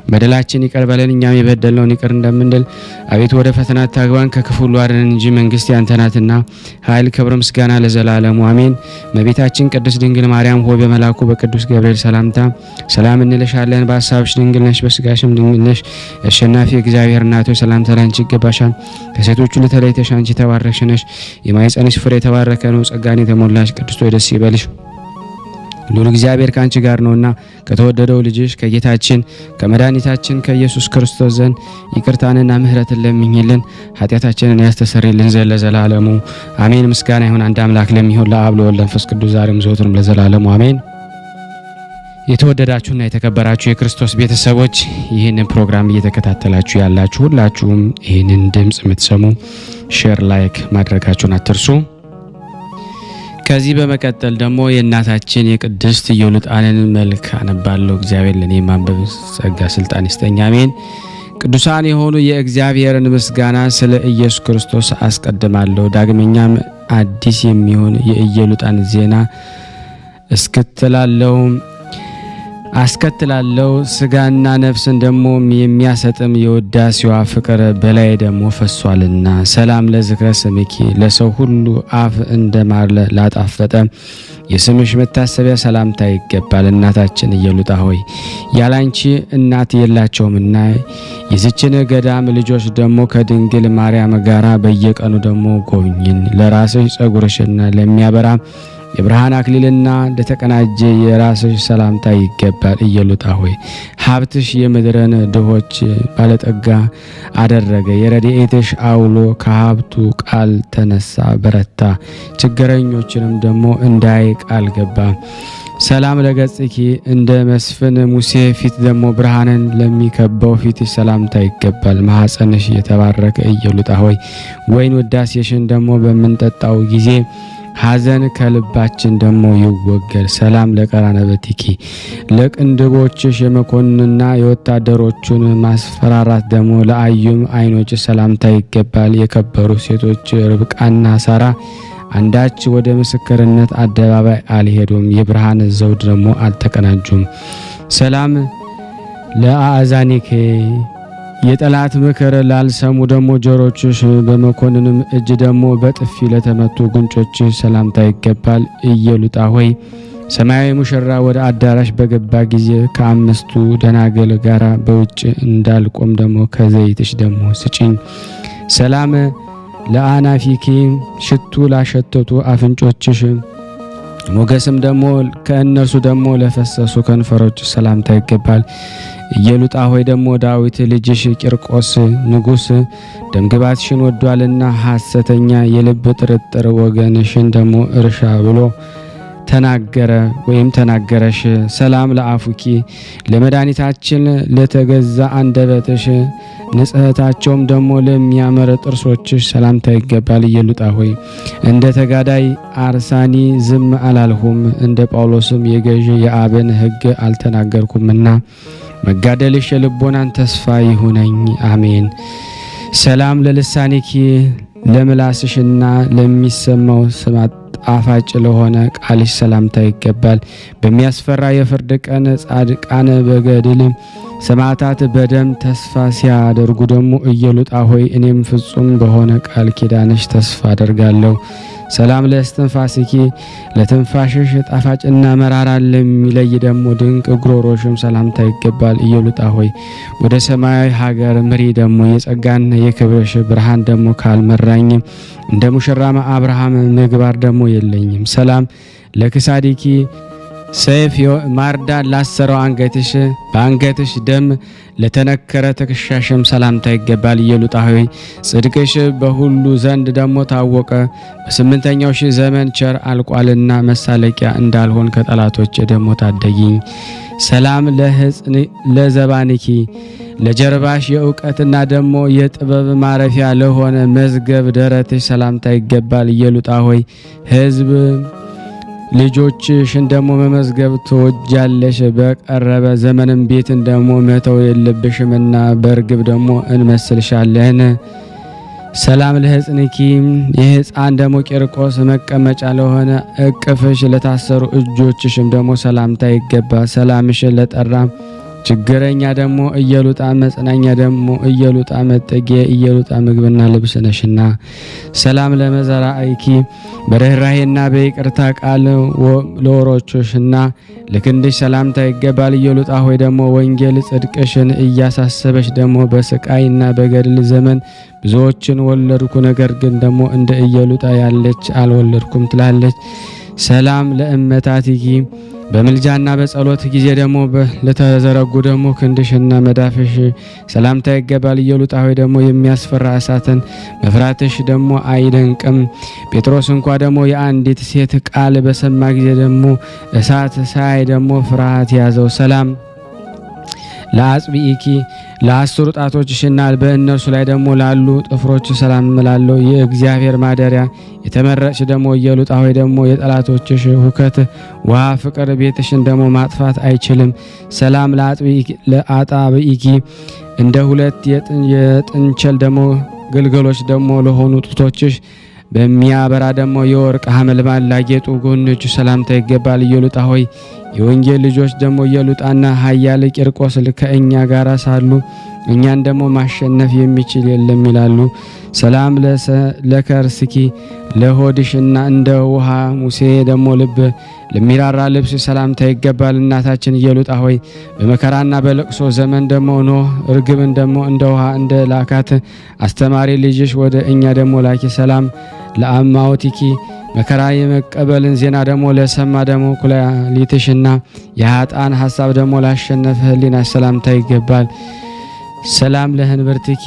በደላችን ይቅር በለን እኛም የበደልነውን ይቅር እንደምንል። አቤቱ ወደ ፈተና አታግባን ከክፉ ሁሉ አድነን እንጂ መንግስት ያንተ ናትና ኃይል፣ ክብር፣ ምስጋና ለዘላለሙ አሜን። እመቤታችን ቅድስት ድንግል ማርያም ሆይ በመልአኩ በቅዱስ ገብርኤል ሰላምታ ሰላም እንልሻለን። በሐሳብሽ ድንግል ነሽ፣ በስጋሽም ድንግል ነሽ። አሸናፊ እግዚአብሔር እናት ሆይ ሰላምታ ላንቺ ይገባሻል። ከሴቶች ሁሉ ተለይተሽ አንቺ የተባረክሽ ነሽ፣ የማኅፀንሽ ፍሬ የተባረከ ነው። ጸጋን የተሞላሽ ቅድስት ሆይ ደስ ይበልሽ፣ ሉል እግዚአብሔር ካንቺ ጋር ነውና ከተወደደው ልጅሽ ከጌታችን ከመድኃኒታችን ከኢየሱስ ክርስቶስ ዘንድ ይቅርታንና ምሕረትን ለምኝልን ኃጢአታችንን ያስተሰርይልን ዘንድ ለዘላለሙ አሜን። ምስጋና ይሁን አንድ አምላክ ለሚሆን ለአብ ለወልድ ለመንፈስ ቅዱስ ዛሬም ዘወትርም ለዘላለሙ አሜን። የተወደዳችሁና የተከበራችሁ የክርስቶስ ቤተሰቦች ይህንን ፕሮግራም እየተከታተላችሁ ያላችሁ ሁላችሁም ይህንን ድምጽ የምትሰሙ ሼር፣ ላይክ ማድረጋችሁን አትርሱ። ከዚህ በመቀጠል ደግሞ የእናታችን የቅድስት ኢዮልጣንን መልክ አነባለሁ። እግዚአብሔር ለኔ ማንበብ ጸጋ ስልጣን ይስጠኝ አሜን። ቅዱሳን የሆኑ የእግዚአብሔርን ምስጋና ስለ ኢየሱስ ክርስቶስ አስቀድማለሁ። ዳግመኛም አዲስ የሚሆን የኢዮልጣን ዜና አስከትላለሁ። ስጋና ነፍስን ደግሞ የሚያሰጥም የውዳሴዋ ፍቅር በላይ ደግሞ ፈሷልና። ሰላም ለዝክረ ስምኪ ለሰው ሁሉ አፍ እንደማር ላጣፈጠ የስምሽ መታሰቢያ ሰላምታ ይገባል። እናታችን ኢዮልጣ ሆይ ያላንቺ እናት የላቸውምና የዚችን ገዳም ልጆች ደግሞ ከድንግል ማርያም ጋራ በየቀኑ ደግሞ ጎብኝን። ለራስሽ ጸጉርሽና ለሚያበራ የብርሃን አክሊልና ለተቀናጀ የራስሽ ሰላምታ ይገባል። ኢዮልጣ ሆይ ሀብትሽ የምድርን ድሆች ባለጠጋ አደረገ። የረድኤትሽ አውሎ ከሀብቱ ቃል ተነሳ በረታ። ችግረኞችንም ደግሞ እንዳይ ቃል ገባ። ሰላም ለገጽኪ እንደ መስፍን ሙሴ ፊት ደግሞ ብርሃንን ለሚከበው ፊትሽ ሰላምታ ይገባል። ማኅፀንሽ የተባረከ ኢዮልጣ ሆይ ወይን ውዳሴሽን ደግሞ በምንጠጣው ጊዜ ሐዘን ከልባችን ደግሞ ይወገድ። ሰላም ለቀራነበቲኪ ለቅንድቦችሽ የመኮንንና የወታደሮቹን ማስፈራራት ደግሞ ለአዩም ዓይኖች ሰላምታ ይገባል። የከበሩ ሴቶች ርብቃና ሳራ አንዳች ወደ ምስክርነት አደባባይ አልሄዱም፣ የብርሃን ዘውድ ደግሞ አልተቀናጁም። ሰላም ለአዛኒኬ የጠላት ምክር ላልሰሙ ደግሞ ጆሮችሽ በመኮንንም እጅ ደግሞ በጥፊ ለተመቱ ጉንጮች ሰላምታ ይገባል። ኢዮልጣ ሆይ ሰማያዊ ሙሽራ ወደ አዳራሽ በገባ ጊዜ ከአምስቱ ደናገል ጋራ በውጭ እንዳልቆም ደግሞ ከዘይትሽ ደግሞ ስጪኝ። ሰላም ለአናፊኪ ሽቱ ላሸተቱ አፍንጮችሽ ሞገስም ደግሞ ከእነርሱ ደግሞ ለፈሰሱ ከንፈሮች ሰላምታ ይገባል። ኢዮልጣ ሆይ ደግሞ ዳዊት ልጅሽ ቂርቆስ ንጉሥ ደምግባትሽን ወዷልና ሐሰተኛ የልብ ጥርጥር ወገንሽን ደግሞ እርሻ ብሎ ተናገረ ወይም ተናገረሽ። ሰላም ለአፉኪ ለመድኃኒታችን ለተገዛ አንደበትሽ ንጽሕታቸውም ደግሞ ለሚያምር ጥርሶችሽ ሰላምታ ይገባል። ኢዮልጣ ሆይ እንደ ተጋዳይ አርሳኒ ዝም አላልሁም፣ እንደ ጳውሎስም የገዥ የአብን ሕግ አልተናገርኩምና መጋደልሽ የልቦናን ተስፋ ይሁነኝ አሜን። ሰላም ለልሳኒኪ ለምላስሽና ለሚሰማው ስማት ጣፋጭ ለሆነ ቃልሽ ሰላምታ ይገባል። በሚያስፈራ የፍርድ ቀን ጻድቃን በገድል ሰማዕታት በደም ተስፋ ሲያደርጉ ደግሞ ኢዮልጣ ሆይ እኔም ፍጹም በሆነ ቃል ኪዳንሽ ተስፋ አደርጋለሁ። ሰላም ለእስትንፋስኪ ለትንፋሽሽ ጣፋጭና መራራ ለሚለይ ደግሞ ድንቅ ጉሮሮሽም ሰላምታ ይገባል። ኢዮልጣ ሆይ ወደ ሰማያዊ ሀገር ምሪ ደግሞ የጸጋና የክብርሽ ብርሃን ደግሞ ካልመራኝ እንደ ሙሽራማ አብርሃም ምግባር ደግሞ የለኝም። ሰላም ለክሳዲኪ ሰይፍ ማርዳ ላሰረው አንገትሽ በአንገትሽ ደም ለተነከረ ትከሻሽም ሰላምታ ይገባል። ኢዮልጣ ሆይ ጽድቅሽ በሁሉ ዘንድ ደግሞ ታወቀ። በስምንተኛው ሺህ ዘመን ቸር አልቋልና መሳለቂያ እንዳልሆን ከጠላቶች ደግሞ ታደጊኝ። ሰላም ለዘባንኪ ለጀርባሽ የእውቀትና ደግሞ የጥበብ ማረፊያ ለሆነ መዝገብ ደረትሽ ሰላምታ ይገባል። ኢየሉጣ ሆይ ሕዝብ ልጆችሽን ደግሞ መመዝገብ ትወጃለሽ። በቀረበ ዘመንም ቤትን ደግሞ መተው የለብሽምና በርግብ ደግሞ እንመስልሻለን። ሰላም ለሕፅንኪ የሕፃን ደግሞ ቂርቆስ መቀመጫ ለሆነ እቅፍሽ ለታሰሩ እጆችሽም ደግሞ ሰላምታ ይገባል። ሰላምሽን ለጠራ ችግረኛ ደግሞ ኢየሉጣ መጽናኛ ደግሞ ኢየሉጣ መጠጊያ ኢየሉጣ ምግብና ልብስ ነሽና። ሰላም ለመዘራእኪ በርህራሄና በይቅርታ ቃል ለወሮችሽና ለክንድሽ ሰላምታ ይገባል። ኢየሉጣ ሆይ ደግሞ ወንጌል ጽድቅሽን እያሳሰበች ደግሞ በስቃይና በገድል ዘመን ብዙዎችን ወለድኩ፣ ነገር ግን ደግሞ እንደ ኢየሉጣ ያለች አልወለድኩም ትላለች። ሰላም ለእመታቲኪ በምልጃና በጸሎት ጊዜ ደግሞ ለተዘረጉ ደግሞ ክንድሽና መዳፍሽ ሰላምታ ይገባል። ኢየሉጣ ሆይ ደግሞ የሚያስፈራ እሳትን መፍራትሽ ደግሞ አይደንቅም። ጴጥሮስ እንኳ ደግሞ የአንዲት ሴት ቃል በሰማ ጊዜ ደግሞ እሳት ሳይ ደግሞ ፍርሃት ያዘው። ሰላም ለአጽብኢኪ ለአስሩ ጣቶችሽና በእነርሱ ላይ ደግሞ ላሉ ጥፍሮች ሰላም እላለሁ። የእግዚአብሔር ማደሪያ የተመረጥሽ ደግሞ ኢየሉጣ ሆይ ደግሞ የጠላቶችሽ ሁከት ውሃ ፍቅር ቤትሽን ደግሞ ማጥፋት አይችልም። ሰላም ለአጣብኢኪ እንደ ሁለት የጥንቸል ደግሞ ግልገሎች ደግሞ ለሆኑ ጡቶችሽ በሚያበራ ደግሞ የወርቅ ሐመልማል ላጌጡ ጎኖች ሰላምታ ይገባል። ኢየሉጣ ሆይ የወንጌል ልጆች ደግሞ ኢየሉጣና ኃያል ቂርቆስ ከእኛ ጋር ሳሉ እኛን ደግሞ ማሸነፍ የሚችል የለም ይላሉ። ሰላም ለከርስኪ ለሆድሽና እንደ ውሃ ሙሴ ደግሞ ልብ ለሚራራ ልብስ ሰላምታ ይገባል። እናታችን ኢየሉጣ ሆይ በመከራና በለቅሶ ዘመን ደግሞ ኖህ እርግብን ደግሞ እንደ ውሃ እንደ ላካት አስተማሪ ልጅሽ ወደ እኛ ደግሞ ላኪ። ሰላም ለአማውቲኪ መከራ የመቀበልን ዜና ደግሞ ለሰማ ደግሞ ኩላሊትሽና የኃጥአን ሐሳብ ደግሞ ላሸነፈ ሕሊና ሰላምታ ይገባል። ሰላም ለህንብርትኪ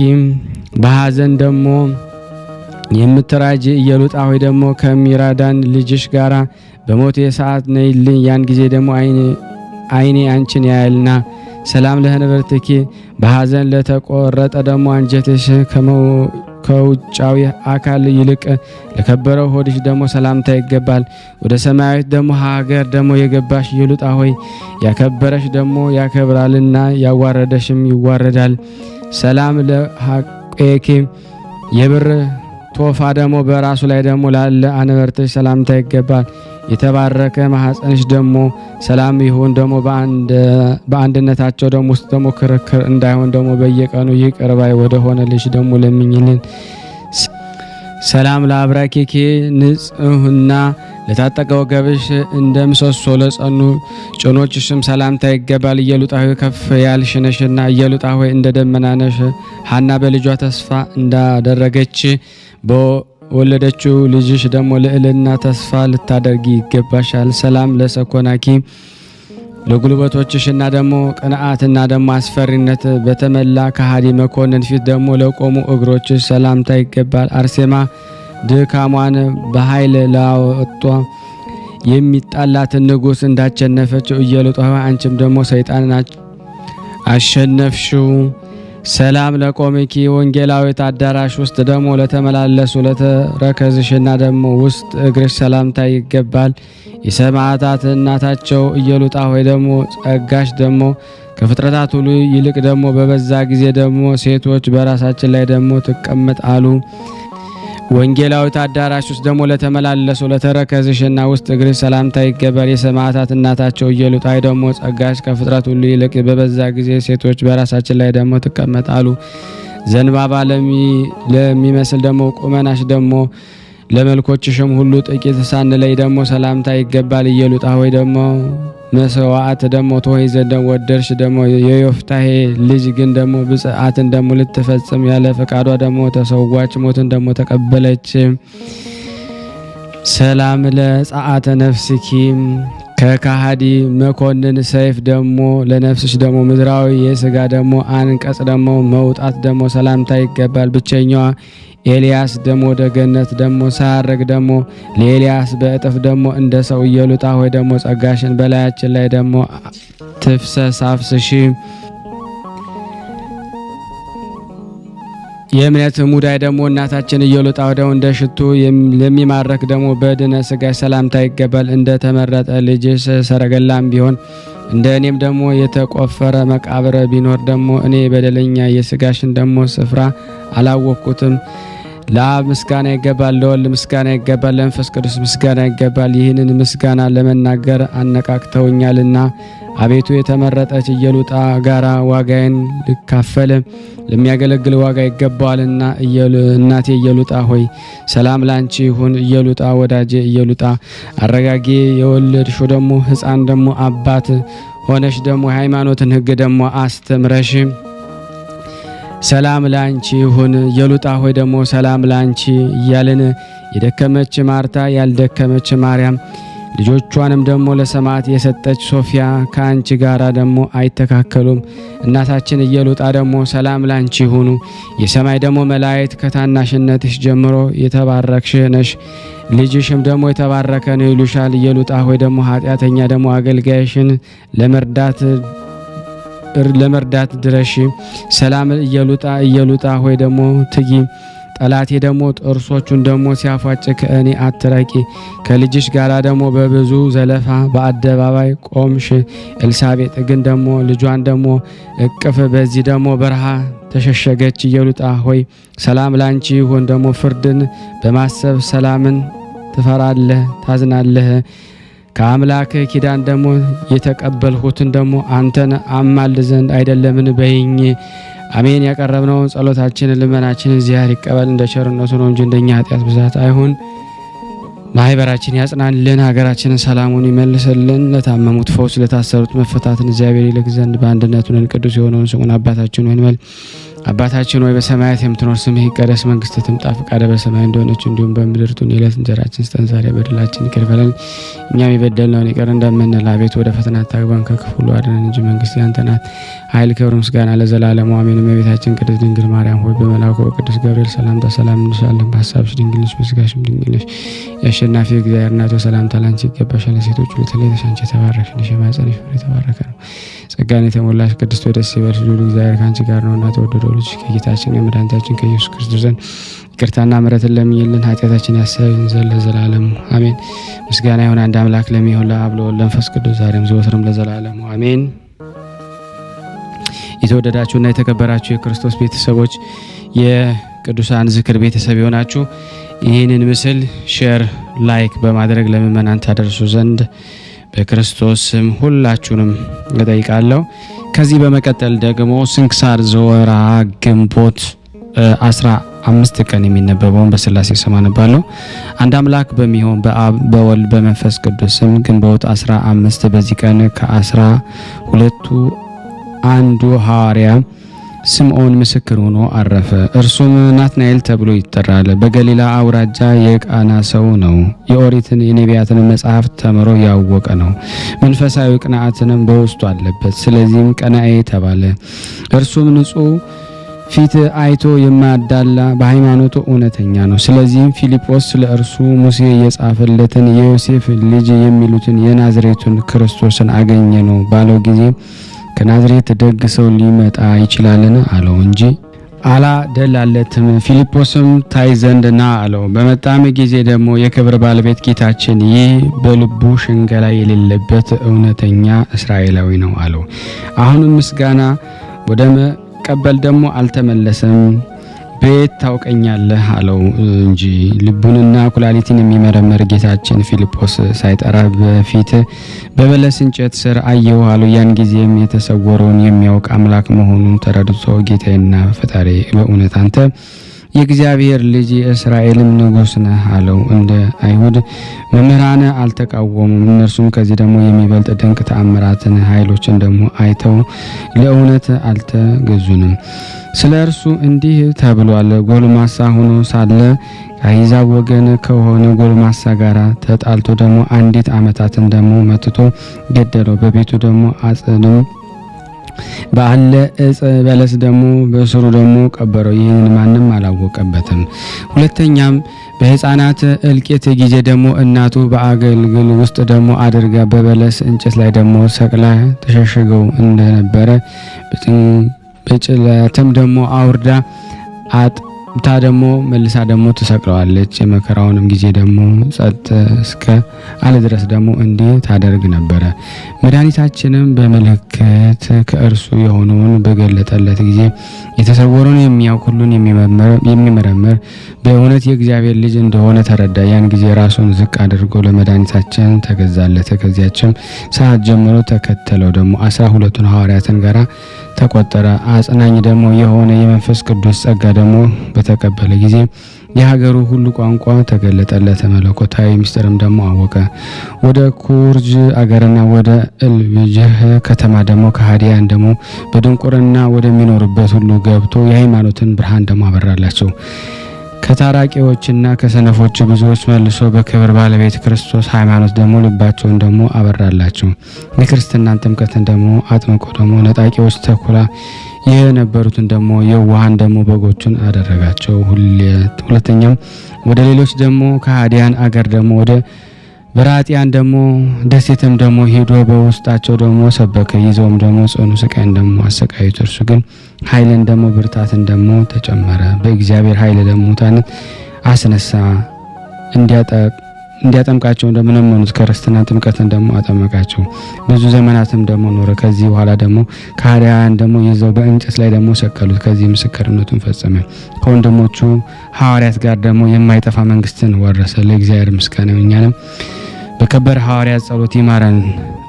በሐዘን ደግሞ የምትራጂ ኢየሉጣ ሆይ ደግሞ ከሚራዳን ልጅሽ ጋራ በሞት ሰዓት ነይልኝ፣ ያን ጊዜ ደግሞ አይኔ አንቺን ያያልና። ሰላም ለህንብርትኪ በሐዘን ለተቆረጠ ደግሞ አንጀትሽ ከውጫዊ አካል ይልቅ ለከበረው ሆድሽ ደግሞ ሰላምታ ይገባል። ወደ ሰማያዊት ደግሞ ሀገር ደግሞ የገባሽ ኢየሉጣ ሆይ ያከበረሽ ደግሞ ያከብራልና ያዋረደሽም ይዋረዳል። ሰላም ለሐቄኪ የብር ቶፋ ደግሞ በራሱ ላይ ደግሞ ላለ አንበርትሽ ሰላምታ ይገባል። የተባረከ ማህፀንሽ ደግሞ ሰላም ይሁን ደግሞ በአንድነታቸው ደግሞ ውስጥ ደግሞ ክርክር እንዳይሆን ደግሞ በየቀኑ ይቅር ባይ ወደ ሆነ ልጅ ደግሞ ለምኝልን። ሰላም ለአብራኬኪ ንጽህና ለታጠቀ ወገብሽ እንደ ምሰሶ ለጸኑ ጭኖችሽም ሰላምታ ይገባል። ኢየሉጣ ሆይ ከፍ ያልሽ ነሽና ኢየሉጣ ሆይ እንደ ደመና ነሽ። ሐና በልጇ ተስፋ እንዳደረገች ወለደችው ልጅሽ ደግሞ ልዕልና ተስፋ ልታደርጊ ይገባሻል። ሰላም ለሰኮናኪ ለጉልበቶችሽና ደግሞ ቅንዓትና ደግሞ አስፈሪነት በተመላ ከሃዲ መኮንን ፊት ደግሞ ለቆሙ እግሮችሽ ሰላምታ ይገባል። አርሴማ ድካሟን በኃይል ላወጧ የሚጣላትን ንጉሥ እንዳሸነፈችው ኢየሉጣ ሆይ አንቺም ደግሞ ሰይጣንን አሸነፍሽው። ሰላም ለቆምኪ ወንጌላዊት አዳራሽ ውስጥ ደግሞ ለተመላለሱ ለተረከዝሽና ደግሞ ውስጥ እግርሽ ሰላምታ ይገባል። የሰማዕታት እናታቸው ኢየሉጣ ሆይ ደግሞ ጸጋሽ ደግሞ ከፍጥረታት ሁሉ ይልቅ ደግሞ በበዛ ጊዜ ደግሞ ሴቶች በራሳችን ላይ ደግሞ ትቀመጥ አሉ። ወንጌላዊት አዳራሽ ውስጥ ደግሞ ለተመላለሱ ለተረከዝሽና ውስጥ እግርሽ ሰላምታ ይገባል። የሰማዕታት እናታቸው ኢየሉጣ ሆይ ደግሞ ጸጋሽ ከፍጥረት ሁሉ ይልቅ በበዛ ጊዜ ሴቶች በራሳችን ላይ ደግሞ ትቀመጣሉ። ዘንባባ ለሚመስል ደግሞ ቁመናሽ ደግሞ ለመልኮችሽም ሁሉ ጥቂት ሳንለይ ደግሞ ሰላምታ ይገባል። ኢየሉጣ ሆይ ደግሞ መስዋዕት ደግሞ ተወይ ዘንድ ወደርሽ ደግሞ የዮፍታሔ ልጅ ግን ደግሞ ብጽዓትን ደግሞ ልትፈጽም ያለ ፈቃዷ ደግሞ ተሰዋች፣ ሞትን ደግሞ ተቀበለች። ሰላም ለጸአተ ነፍስኪ ከካሃዲ መኮንን ሰይፍ ደግሞ ለነፍስሽ ደግሞ ምድራዊ የስጋ ደግሞ አንቀጽ ደግሞ መውጣት ደግሞ ሰላምታ ይገባል። ብቸኛዋ ኤልያስ ደግሞ ወደ ገነት ደግሞ ሳያረግ ደግሞ ለኤልያስ በእጥፍ ደግሞ እንደ ሰው ኢየሉጣ ሆይ ደግሞ ጸጋሽን በላያችን ላይ ደግሞ ትፍሰስ አፍስሺ። የእምነት ሙዳይ ደግሞ እናታችን ኢየሉጣ ወዲያው እንደ ሽቱ ለሚማረክ ደግሞ በድነ ስጋሽ ሰላምታ ይገባል። እንደ ተመረጠ ልጅሽ ሰረገላም ቢሆን እንደ እኔም ደግሞ የተቆፈረ መቃብር ቢኖር ደግሞ እኔ በደለኛ የስጋሽን ደግሞ ስፍራ አላወቅኩትም። ለአብ ምስጋና ይገባል፣ ለወልድ ምስጋና ይገባል፣ ለመንፈስ ቅዱስ ምስጋና ይገባል። ይህንን ምስጋና ለመናገር አነቃቅተውኛልና አቤቱ የተመረጠች ኢየሉጣ ጋራ ዋጋዬን ልካፈል ለሚያገለግል ዋጋ ይገባዋልና እናቴ ኢየሉጣ ሆይ ሰላም ላንቺ ይሁን። ኢየሉጣ ወዳጄ ኢየሉጣ አረጋጌ የወለድሽ ደግሞ ሕፃን ደግሞ አባት ሆነሽ ደግሞ የሃይማኖትን ሕግ ደግሞ አስተምረሽ ሰላም ላንቺ ይሁን። ኢየሉጣ ሆይ ደግሞ ሰላም ላንቺ እያልን የደከመች ማርታ ያልደከመች ማርያም ልጆቿንም ደግሞ ለሰማዕት የሰጠች ሶፊያ ከአንቺ ጋራ ደግሞ አይተካከሉም። እናታችን ኢየሉጣ ደግሞ ሰላም ላንቺ ይሁኑ። የሰማይ ደግሞ መላእክት ከታናሽነትሽ ጀምሮ የተባረክሽ ነሽ፣ ልጅሽም ደግሞ የተባረከ ነው ይሉሻል። ኢየሉጣ ሆይ ደግሞ ኃጢአተኛ ደግሞ አገልጋይሽን ለመርዳት ድረሽ። ሰላም ኢየሉጣ ሆይ ደግሞ ትጊ። ጠላቴ ደግሞ ጥርሶቹን ደግሞ ሲያፏጭ ከእኔ አትራቂ። ከልጅሽ ጋራ ደግሞ በብዙ ዘለፋ በአደባባይ ቆምሽ። ኤልሳቤጥ ግን ደግሞ ልጇን ደግሞ እቅፍ በዚህ ደግሞ በረሃ ተሸሸገች። ኢየሉጣ ሆይ ሰላም ላንቺ ይሁን። ደግሞ ፍርድን በማሰብ ሰላምን ትፈራለህ፣ ታዝናለህ። ከአምላክ ኪዳን ደግሞ የተቀበልሁትን ደግሞ አንተን አማልድ ዘንድ አይደለምን በይኝ። አሜን። ያቀረብነውን ጸሎታችንን ልመናችንን እግዚአብሔር ይቀበል እንደ ቸርነቱ ነው እንጂ እንደኛ ኃጢአት ብዛት አይሁን። ማህበራችን ያጽናንልን፣ ሀገራችንን ሰላሙን ይመልስልን። ለታመሙት ፈውስ፣ ለታሰሩት መፈታትን እግዚአብሔር ይልክ ዘንድ በአንድነቱ ነን። ቅዱስ የሆነውን ስሙን አባታችን ሆይ እንበል። አባታችን ሆይ በሰማያት የምትኖር ስምህ ይቀደስ፣ መንግስትህ ትምጣ፣ ፈቃድህ በሰማይ እንደሆነች እንዲሁም በምድር ትሁን። የዕለት እንጀራችንን ስጠን ዛሬ፣ በደላችንን ይቅር በለን እኛም የበደልነውን ይቅር እንደምንል፣ አቤቱ ወደ ፈተና አታግባን ከክፉ ሁሉ አድነን እንጂ መንግስት ያንተ ናት፣ ኃይል፣ ክብር፣ ምስጋና ለዘላለሙ አሜን። እመቤታችን ቅድስት ድንግል ማርያም ሆይ በመልአኩ በቅዱስ ገብርኤል ሰላምታ ሰላም እንልሻለን። በሀሳብሽ ድንግል ነሽ፣ በስጋሽም ድንግል ነሽ። የአሸናፊ እግዚአብሔር እናት ሰላምታ ላንቺ ይገባሻል። ሴቶች ሁሉ ተለይተሽ አንቺ የተባረክሽ ነሽ፣ የማኅፀንሽ ፍሬ የተባረከ ነው። ጸጋን የተሞላሽ ቅድስት ሆይ ደስ ይበልሽ፣ ልዑል እግዚአብሔር ከአንቺ ጋር ነውና ተወደደው ልጅ ከጌታችን የመድኃኒታችን ከኢየሱስ ክርስቶስ ዘንድ ይቅርታና ምሕረትን ለምኝልን ኃጢአታችን ያሰብን ዘንድ ለዘላለሙ አሜን። ምስጋና ይሁን አንድ አምላክ ለሚሆን ለአብ ለወልድ ለመንፈስ ቅዱስ ዛሬም ዘወትርም ለዘላለሙ አሜን። የተወደዳችሁና የተከበራችሁ የክርስቶስ ቤተሰቦች የቅዱሳን ዝክር ቤተሰብ የሆናችሁ ይህንን ምስል ሼር፣ ላይክ በማድረግ ለምእመናን ታደርሱ ዘንድ በክርስቶስ ስም ሁላችሁንም እጠይቃለሁ። ከዚህ በመቀጠል ደግሞ ስንክሳር ዘወርኀ ግንቦት 15 ቀን የሚነበበውን በስላሴ ስም አነባለሁ። አንድ አምላክ በሚሆን በአብ በወልድ በመንፈስ ቅዱስ ስም ግንቦት 15 በዚህ ቀን ከ12ቱ አንዱ ሐዋርያ ስምዖን ምስክር ሆኖ አረፈ። እርሱም ናትናኤል ተብሎ ይጠራል። በገሊላ አውራጃ የቃና ሰው ነው። የኦሪትን የነቢያትን መጽሐፍ ተምሮ ያወቀ ነው። መንፈሳዊ ቅንዓትንም በውስጡ አለበት። ስለዚህም ቀናኤ ተባለ። እርሱም ንጹሕ ፊት አይቶ የማያዳላ በሃይማኖቱ እውነተኛ ነው። ስለዚህም ፊልጶስ ስለ እርሱ ሙሴ የጻፈለትን የዮሴፍ ልጅ የሚሉትን የናዝሬቱን ክርስቶስን አገኘ ነው ባለው ጊዜ ከናዝሬት ደግ ሰው ሊመጣ ይችላልን አለው እንጂ አላደላለትም። ፊልጶስም ታይ ዘንድ ና አለው። በመጣም ጊዜ ደግሞ የክብር ባለቤት ጌታችን ይህ በልቡ ሽንገላ የሌለበት እውነተኛ እስራኤላዊ ነው አለው። አሁንም ምስጋና ወደ መቀበል ደግሞ አልተመለሰም። ቤት ታውቀኛለህ አለው እንጂ ልቡንና ኩላሊትን የሚመረመር ጌታችን ፊልጶስ ሳይጠራ በፊት በበለስ እንጨት ስር አየሁ አለው። ያን ጊዜም የተሰወረውን የሚያውቅ አምላክ መሆኑን ተረድቶ ጌታዬና ፈጣሪ በእውነት አንተ የእግዚአብሔር ልጅ የእስራኤልም ንጉሥ ነህ አለው። እንደ አይሁድ መምህራን አልተቃወሙም። እነርሱም ከዚህ ደግሞ የሚበልጥ ድንቅ ተአምራትን ኃይሎችን ደግሞ አይተው ለእውነት አልተገዙንም። ስለ እርሱ እንዲህ ተብሏል። ጎልማሳ ሆኖ ሳለ ከአሕዛብ ወገን ከሆነ ጎልማሳ ጋር ተጣልቶ ደግሞ አንዲት ዓመታትን ደግሞ መትቶ ገደለው። በቤቱ ደግሞ አጽድም ባለ እጽ በለስ ደግሞ በስሩ ደግሞ ቀበረው። ይህንን ማንም አላወቀበትም። ሁለተኛም በሕፃናት እልቂት ጊዜ ደግሞ እናቱ በአገልግል ውስጥ ደግሞ አድርጋ በበለስ እንጨት ላይ ደግሞ ሰቅላ ተሸሽገው እንደነበረ በጭላትም ደግሞ አውርዳ አጥብታ ደግሞ መልሳ ደግሞ ትሰቅለዋለች። የመከራውንም ጊዜ ደግሞ ጸጥ እስከ አለ ድረስ ደግሞ እንዲህ ታደርግ ነበረ። መድኃኒታችንም በምልክት ከእርሱ የሆነውን በገለጠለት ጊዜ የተሰወረውን የሚያውቅ ሁሉን የሚመረምር በእውነት የእግዚአብሔር ልጅ እንደሆነ ተረዳ። ያን ጊዜ ራሱን ዝቅ አድርጎ ለመድኃኒታችን ተገዛለት። ከዚያችም ሰዓት ጀምሮ ተከተለው። ደግሞ 12ቱን ሐዋርያትን ጋራ ተቆጠረ። አጽናኝ ደግሞ የሆነ የመንፈስ ቅዱስ ጸጋ ደግሞ በተቀበለ ጊዜ የሀገሩ ሁሉ ቋንቋ ተገለጠለት። መለኮታዊ ምስጢርም ደግሞ አወቀ። ወደ ኩርጅ አገርና ወደ እልብጅህ ከተማ ደግሞ ከሃዲያን ደግሞ በድንቁርና ወደሚኖሩበት ሁሉ ገብቶ የሃይማኖትን ብርሃን ደግሞ አበራላቸው። ከታራቂዎችና ከሰነፎች ብዙዎች መልሶ በክብር ባለቤት ክርስቶስ ሃይማኖት ደግሞ ልባቸውን ደግሞ አበራላቸው። የክርስትናን ጥምቀትን ደግሞ አጥምቆ ደግሞ ነጣቂዎች ተኩላ የነበሩትን ደግሞ የዋሃን ደግሞ በጎቹን አደረጋቸው። ሁለተኛም ወደ ሌሎች ደግሞ ከሃዲያን አገር ደግሞ ወደ በራጢያን ደግሞ ደሴትም ደግሞ ሄዶ በውስጣቸው ደግሞ ሰበከ። ይዘውም ደግሞ ጽኑ ስቃይን ደግሞ አሰቃዩት። እርሱ ግን ኃይልን ደግሞ ብርታትን ደግሞ ተጨመረ። በእግዚአብሔር ኃይል ደግሞ ሙታንን አስነሳ። እንዲያጠምቃቸው እንደምንመኑት ክርስትና ጥምቀትን ደግሞ አጠመቃቸው። ብዙ ዘመናትም ደግሞ ኖረ። ከዚህ በኋላ ደግሞ ከሃዲያን ደግሞ ይዘው በእንጨት ላይ ደግሞ ሰቀሉት። ከዚህ ምስክርነቱን ፈጸመ። ከወንድሞቹ ሐዋርያት ጋር ደግሞ የማይጠፋ መንግስትን ወረሰ። ለእግዚአብሔር ምስጋና ይሁን። እኛንም በከበረ ሐዋርያት ጸሎት ይማረን።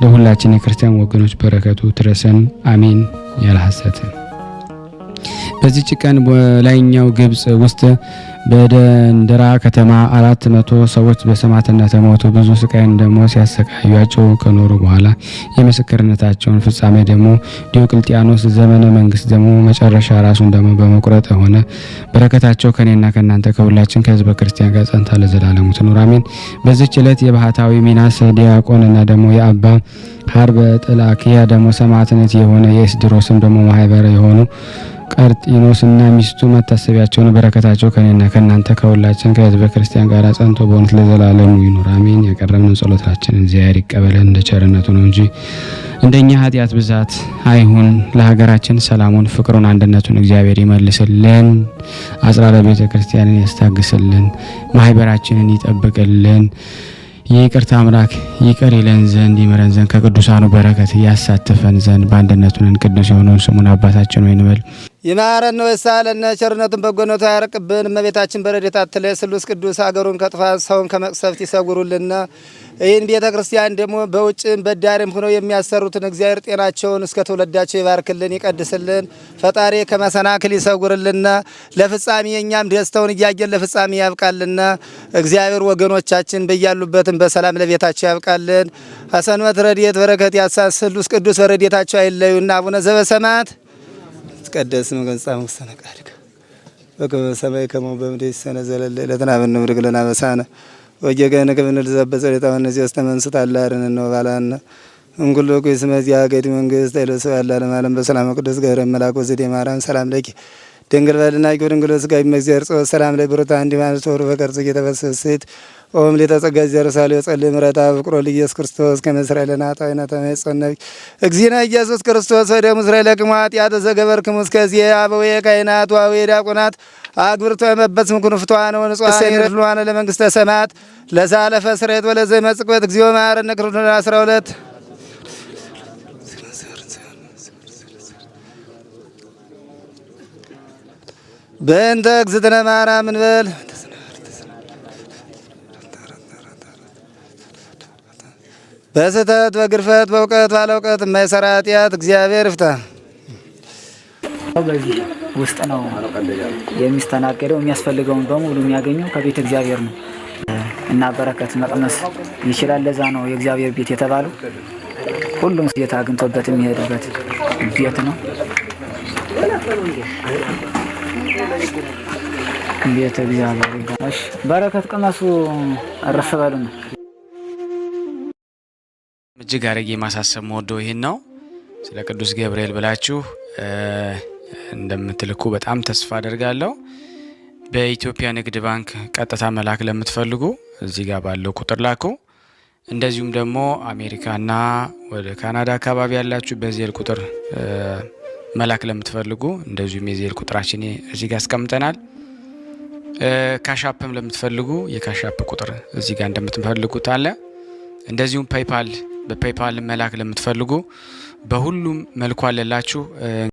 ለሁላችን የክርስቲያን ወገኖች በረከቱ ትረሰን፣ አሜን። ያለ ሐሰት በዚህች ቀን በላይኛው ግብጽ ውስጥ በደንደራ ከተማ 400 ሰዎች በሰማዕትነት ሞቱ። ብዙ ስቃይን ደግሞ ሲያሰቃዩአቸው ከኖሩ በኋላ የምስክርነታቸውን ፍጻሜ ደግሞ ዲዮቅልጥያኖስ ዘመነ መንግስት ደግሞ መጨረሻ ራሱን ደግሞ በመቁረጥ ሆነ። በረከታቸው ከኔና ከናንተ ከሁላችን ከህዝበ ክርስቲያን ጋር ጸንታ ለዘላለሙ ትኑር አሜን። በዚህች ዕለት የባህታዊ ሚናስ ዲያቆንና ደግሞ የአባ ሀርበ ጥላኪያ ደግሞ ሰማዕትነት የሆነ የኤስድሮስም ደግሞ ማህበር የሆኑ ቀርጢኖስና ሚስቱ መታሰቢያቸውን በረከታቸው ከኔና ከናንተ ከሁላችን ከህዝበ ክርስቲያን ጋር ጸንቶ በእውነት ለዘላለሙ ይኑር አሜን። ያቀረብነው ጸሎታችን እግዚአብሔር ይቀበለን እንደ ቸርነቱ ነው እንጂ እንደኛ ኃጢአት ብዛት አይሁን። ለሀገራችን ሰላሙን፣ ፍቅሩን፣ አንድነቱን እግዚአብሔር ይመልስልን። አጽራረ ቤተ ክርስቲያንን ያስታግስልን። ማህበራችንን ይጠብቅልን። የይቅርታ አምላክ ይቅር ይለን ዘንድ ይምረን ዘንድ ከቅዱሳኑ በረከት ያሳትፈን ዘንድ በአንድነቱን ቅዱስ የሆነውን ስሙን አባታችን ሆይ እንበል። ይማረን ወይሳለነ ቸርነቱን በጎነቱ ያርቅብን። እመቤታችን በረድኤታ አትለይ። ስሉስ ቅዱስ ሀገሩን ከጥፋት ሰውን ከመቅሰፍት ይሰውሩልና። ይህን ቤተ ክርስቲያን ደግሞ በውጭም በዳርም ሆነው የሚያሰሩትን እግዚአብሔር ጤናቸውን እስከ ትውልዳቸው ይባርክልን ይቀድስልን። ፈጣሪ ከመሰናክል ይሰውርልና። ለፍጻሜ እኛም ደስታውን እያየን ለፍጻሜ ያብቃልና። እግዚአብሔር ወገኖቻችን በያሉበትም በሰላም ለቤታቸው ያብቃልን። ሐሰንበት ረድኤት በረከት ያሳን ስሉስ ቅዱስ በረድኤታቸው አይለዩና። አቡነ ዘበሰማያት ይትቀደስ ስምከ ወይትጸድቅ ውስተ ቃልከ በከመ በሰማይ ከማሁ በምድር ሲሳየነ ዘለለ ዕለትነ ሀበነ ኅድግ ለነ አበሳነ ወጌጋየነ ከመ ንርዛዕ በጸሎተ ወነዚያ ውስተ መንሱት አላርን ነው ባላና እንኩሎ ኩይስመት ያገዲ መንግስት አይለሰው ያላለም ዓለም በሰላም ቅዱስ ገብርኤል መልአክ ወዘዴ ማርያም ሰላም ለኪ ድንግል በልና ይጎድንግሎ ስጋይ መግዚአብሔር ጾ ሰላም ላይ ብሩታ እንዲማን ተወሩ በቀርጽ እየተፈሰሰት ኦም ለተጸጋ ዘርሳሌ ጸልይ ምረታ ፍቅሮ ለኢየሱስ ክርስቶስ ከመስራኤልና ታይና ተመጸነብ እግዚእነ ኢየሱስ ክርስቶስ ወደ እስራኤል ከማት ያተዘገበርክሙ እስከዚህ አበዌ ካይናት ዋዌ ዲያቆናት አግብርቶ የመበጽ ምኩን ፍቷን ወንጿን ይርድሏን ለመንግስተ ሰማያት ለዛለፈ ስሬት ወለዘ መጽቆት እግዚኦ ማረነ ክርስቶስ 12 በእንተ እግዝእትነ ማርያም እንበል። በስህተት በግርፈት በእውቀት ባለ እውቀት የማይሰራ ኃጢአት እግዚአብሔር ይፍታ። በዚህ ውስጥ ነው የሚስተናገደው። የሚያስፈልገውን በሙሉ የሚያገኘው ከቤተ እግዚአብሔር ነው እና በረከት መቅመስ ይችላል። ለዛ ነው የእግዚአብሔር ቤት የተባለው። ሁሉም ጌታ አግኝቶበት የሚሄድበት ቤት ነው። ቤተ እግዚአብሔር ይባላል። በረከት ቅመሱ፣ እረፍ በሉ ነው። እጅግ አድርጌ ማሳሰብ መወደው ይሄን ነው። ስለ ቅዱስ ገብርኤል ብላችሁ እንደምትልኩ በጣም ተስፋ አደርጋለሁ። በኢትዮጵያ ንግድ ባንክ ቀጥታ መላክ ለምትፈልጉ እዚህ ጋር ባለው ቁጥር ላኩ። እንደዚሁም ደግሞ አሜሪካና ወደ ካናዳ አካባቢ ያላችሁ በዚህ ቁጥር መላክ ለምትፈልጉ እንደዚሁም የዜል ቁጥራችን እዚህ ጋር አስቀምጠናል። ካሻፕም ለምትፈልጉ የካሻፕ ቁጥር እዚህ ጋር እንደምትፈልጉት አለ። እንደዚሁም ፔይፓል በፔይፓል መላክ ለምትፈልጉ በሁሉም መልኩ አለላችሁ።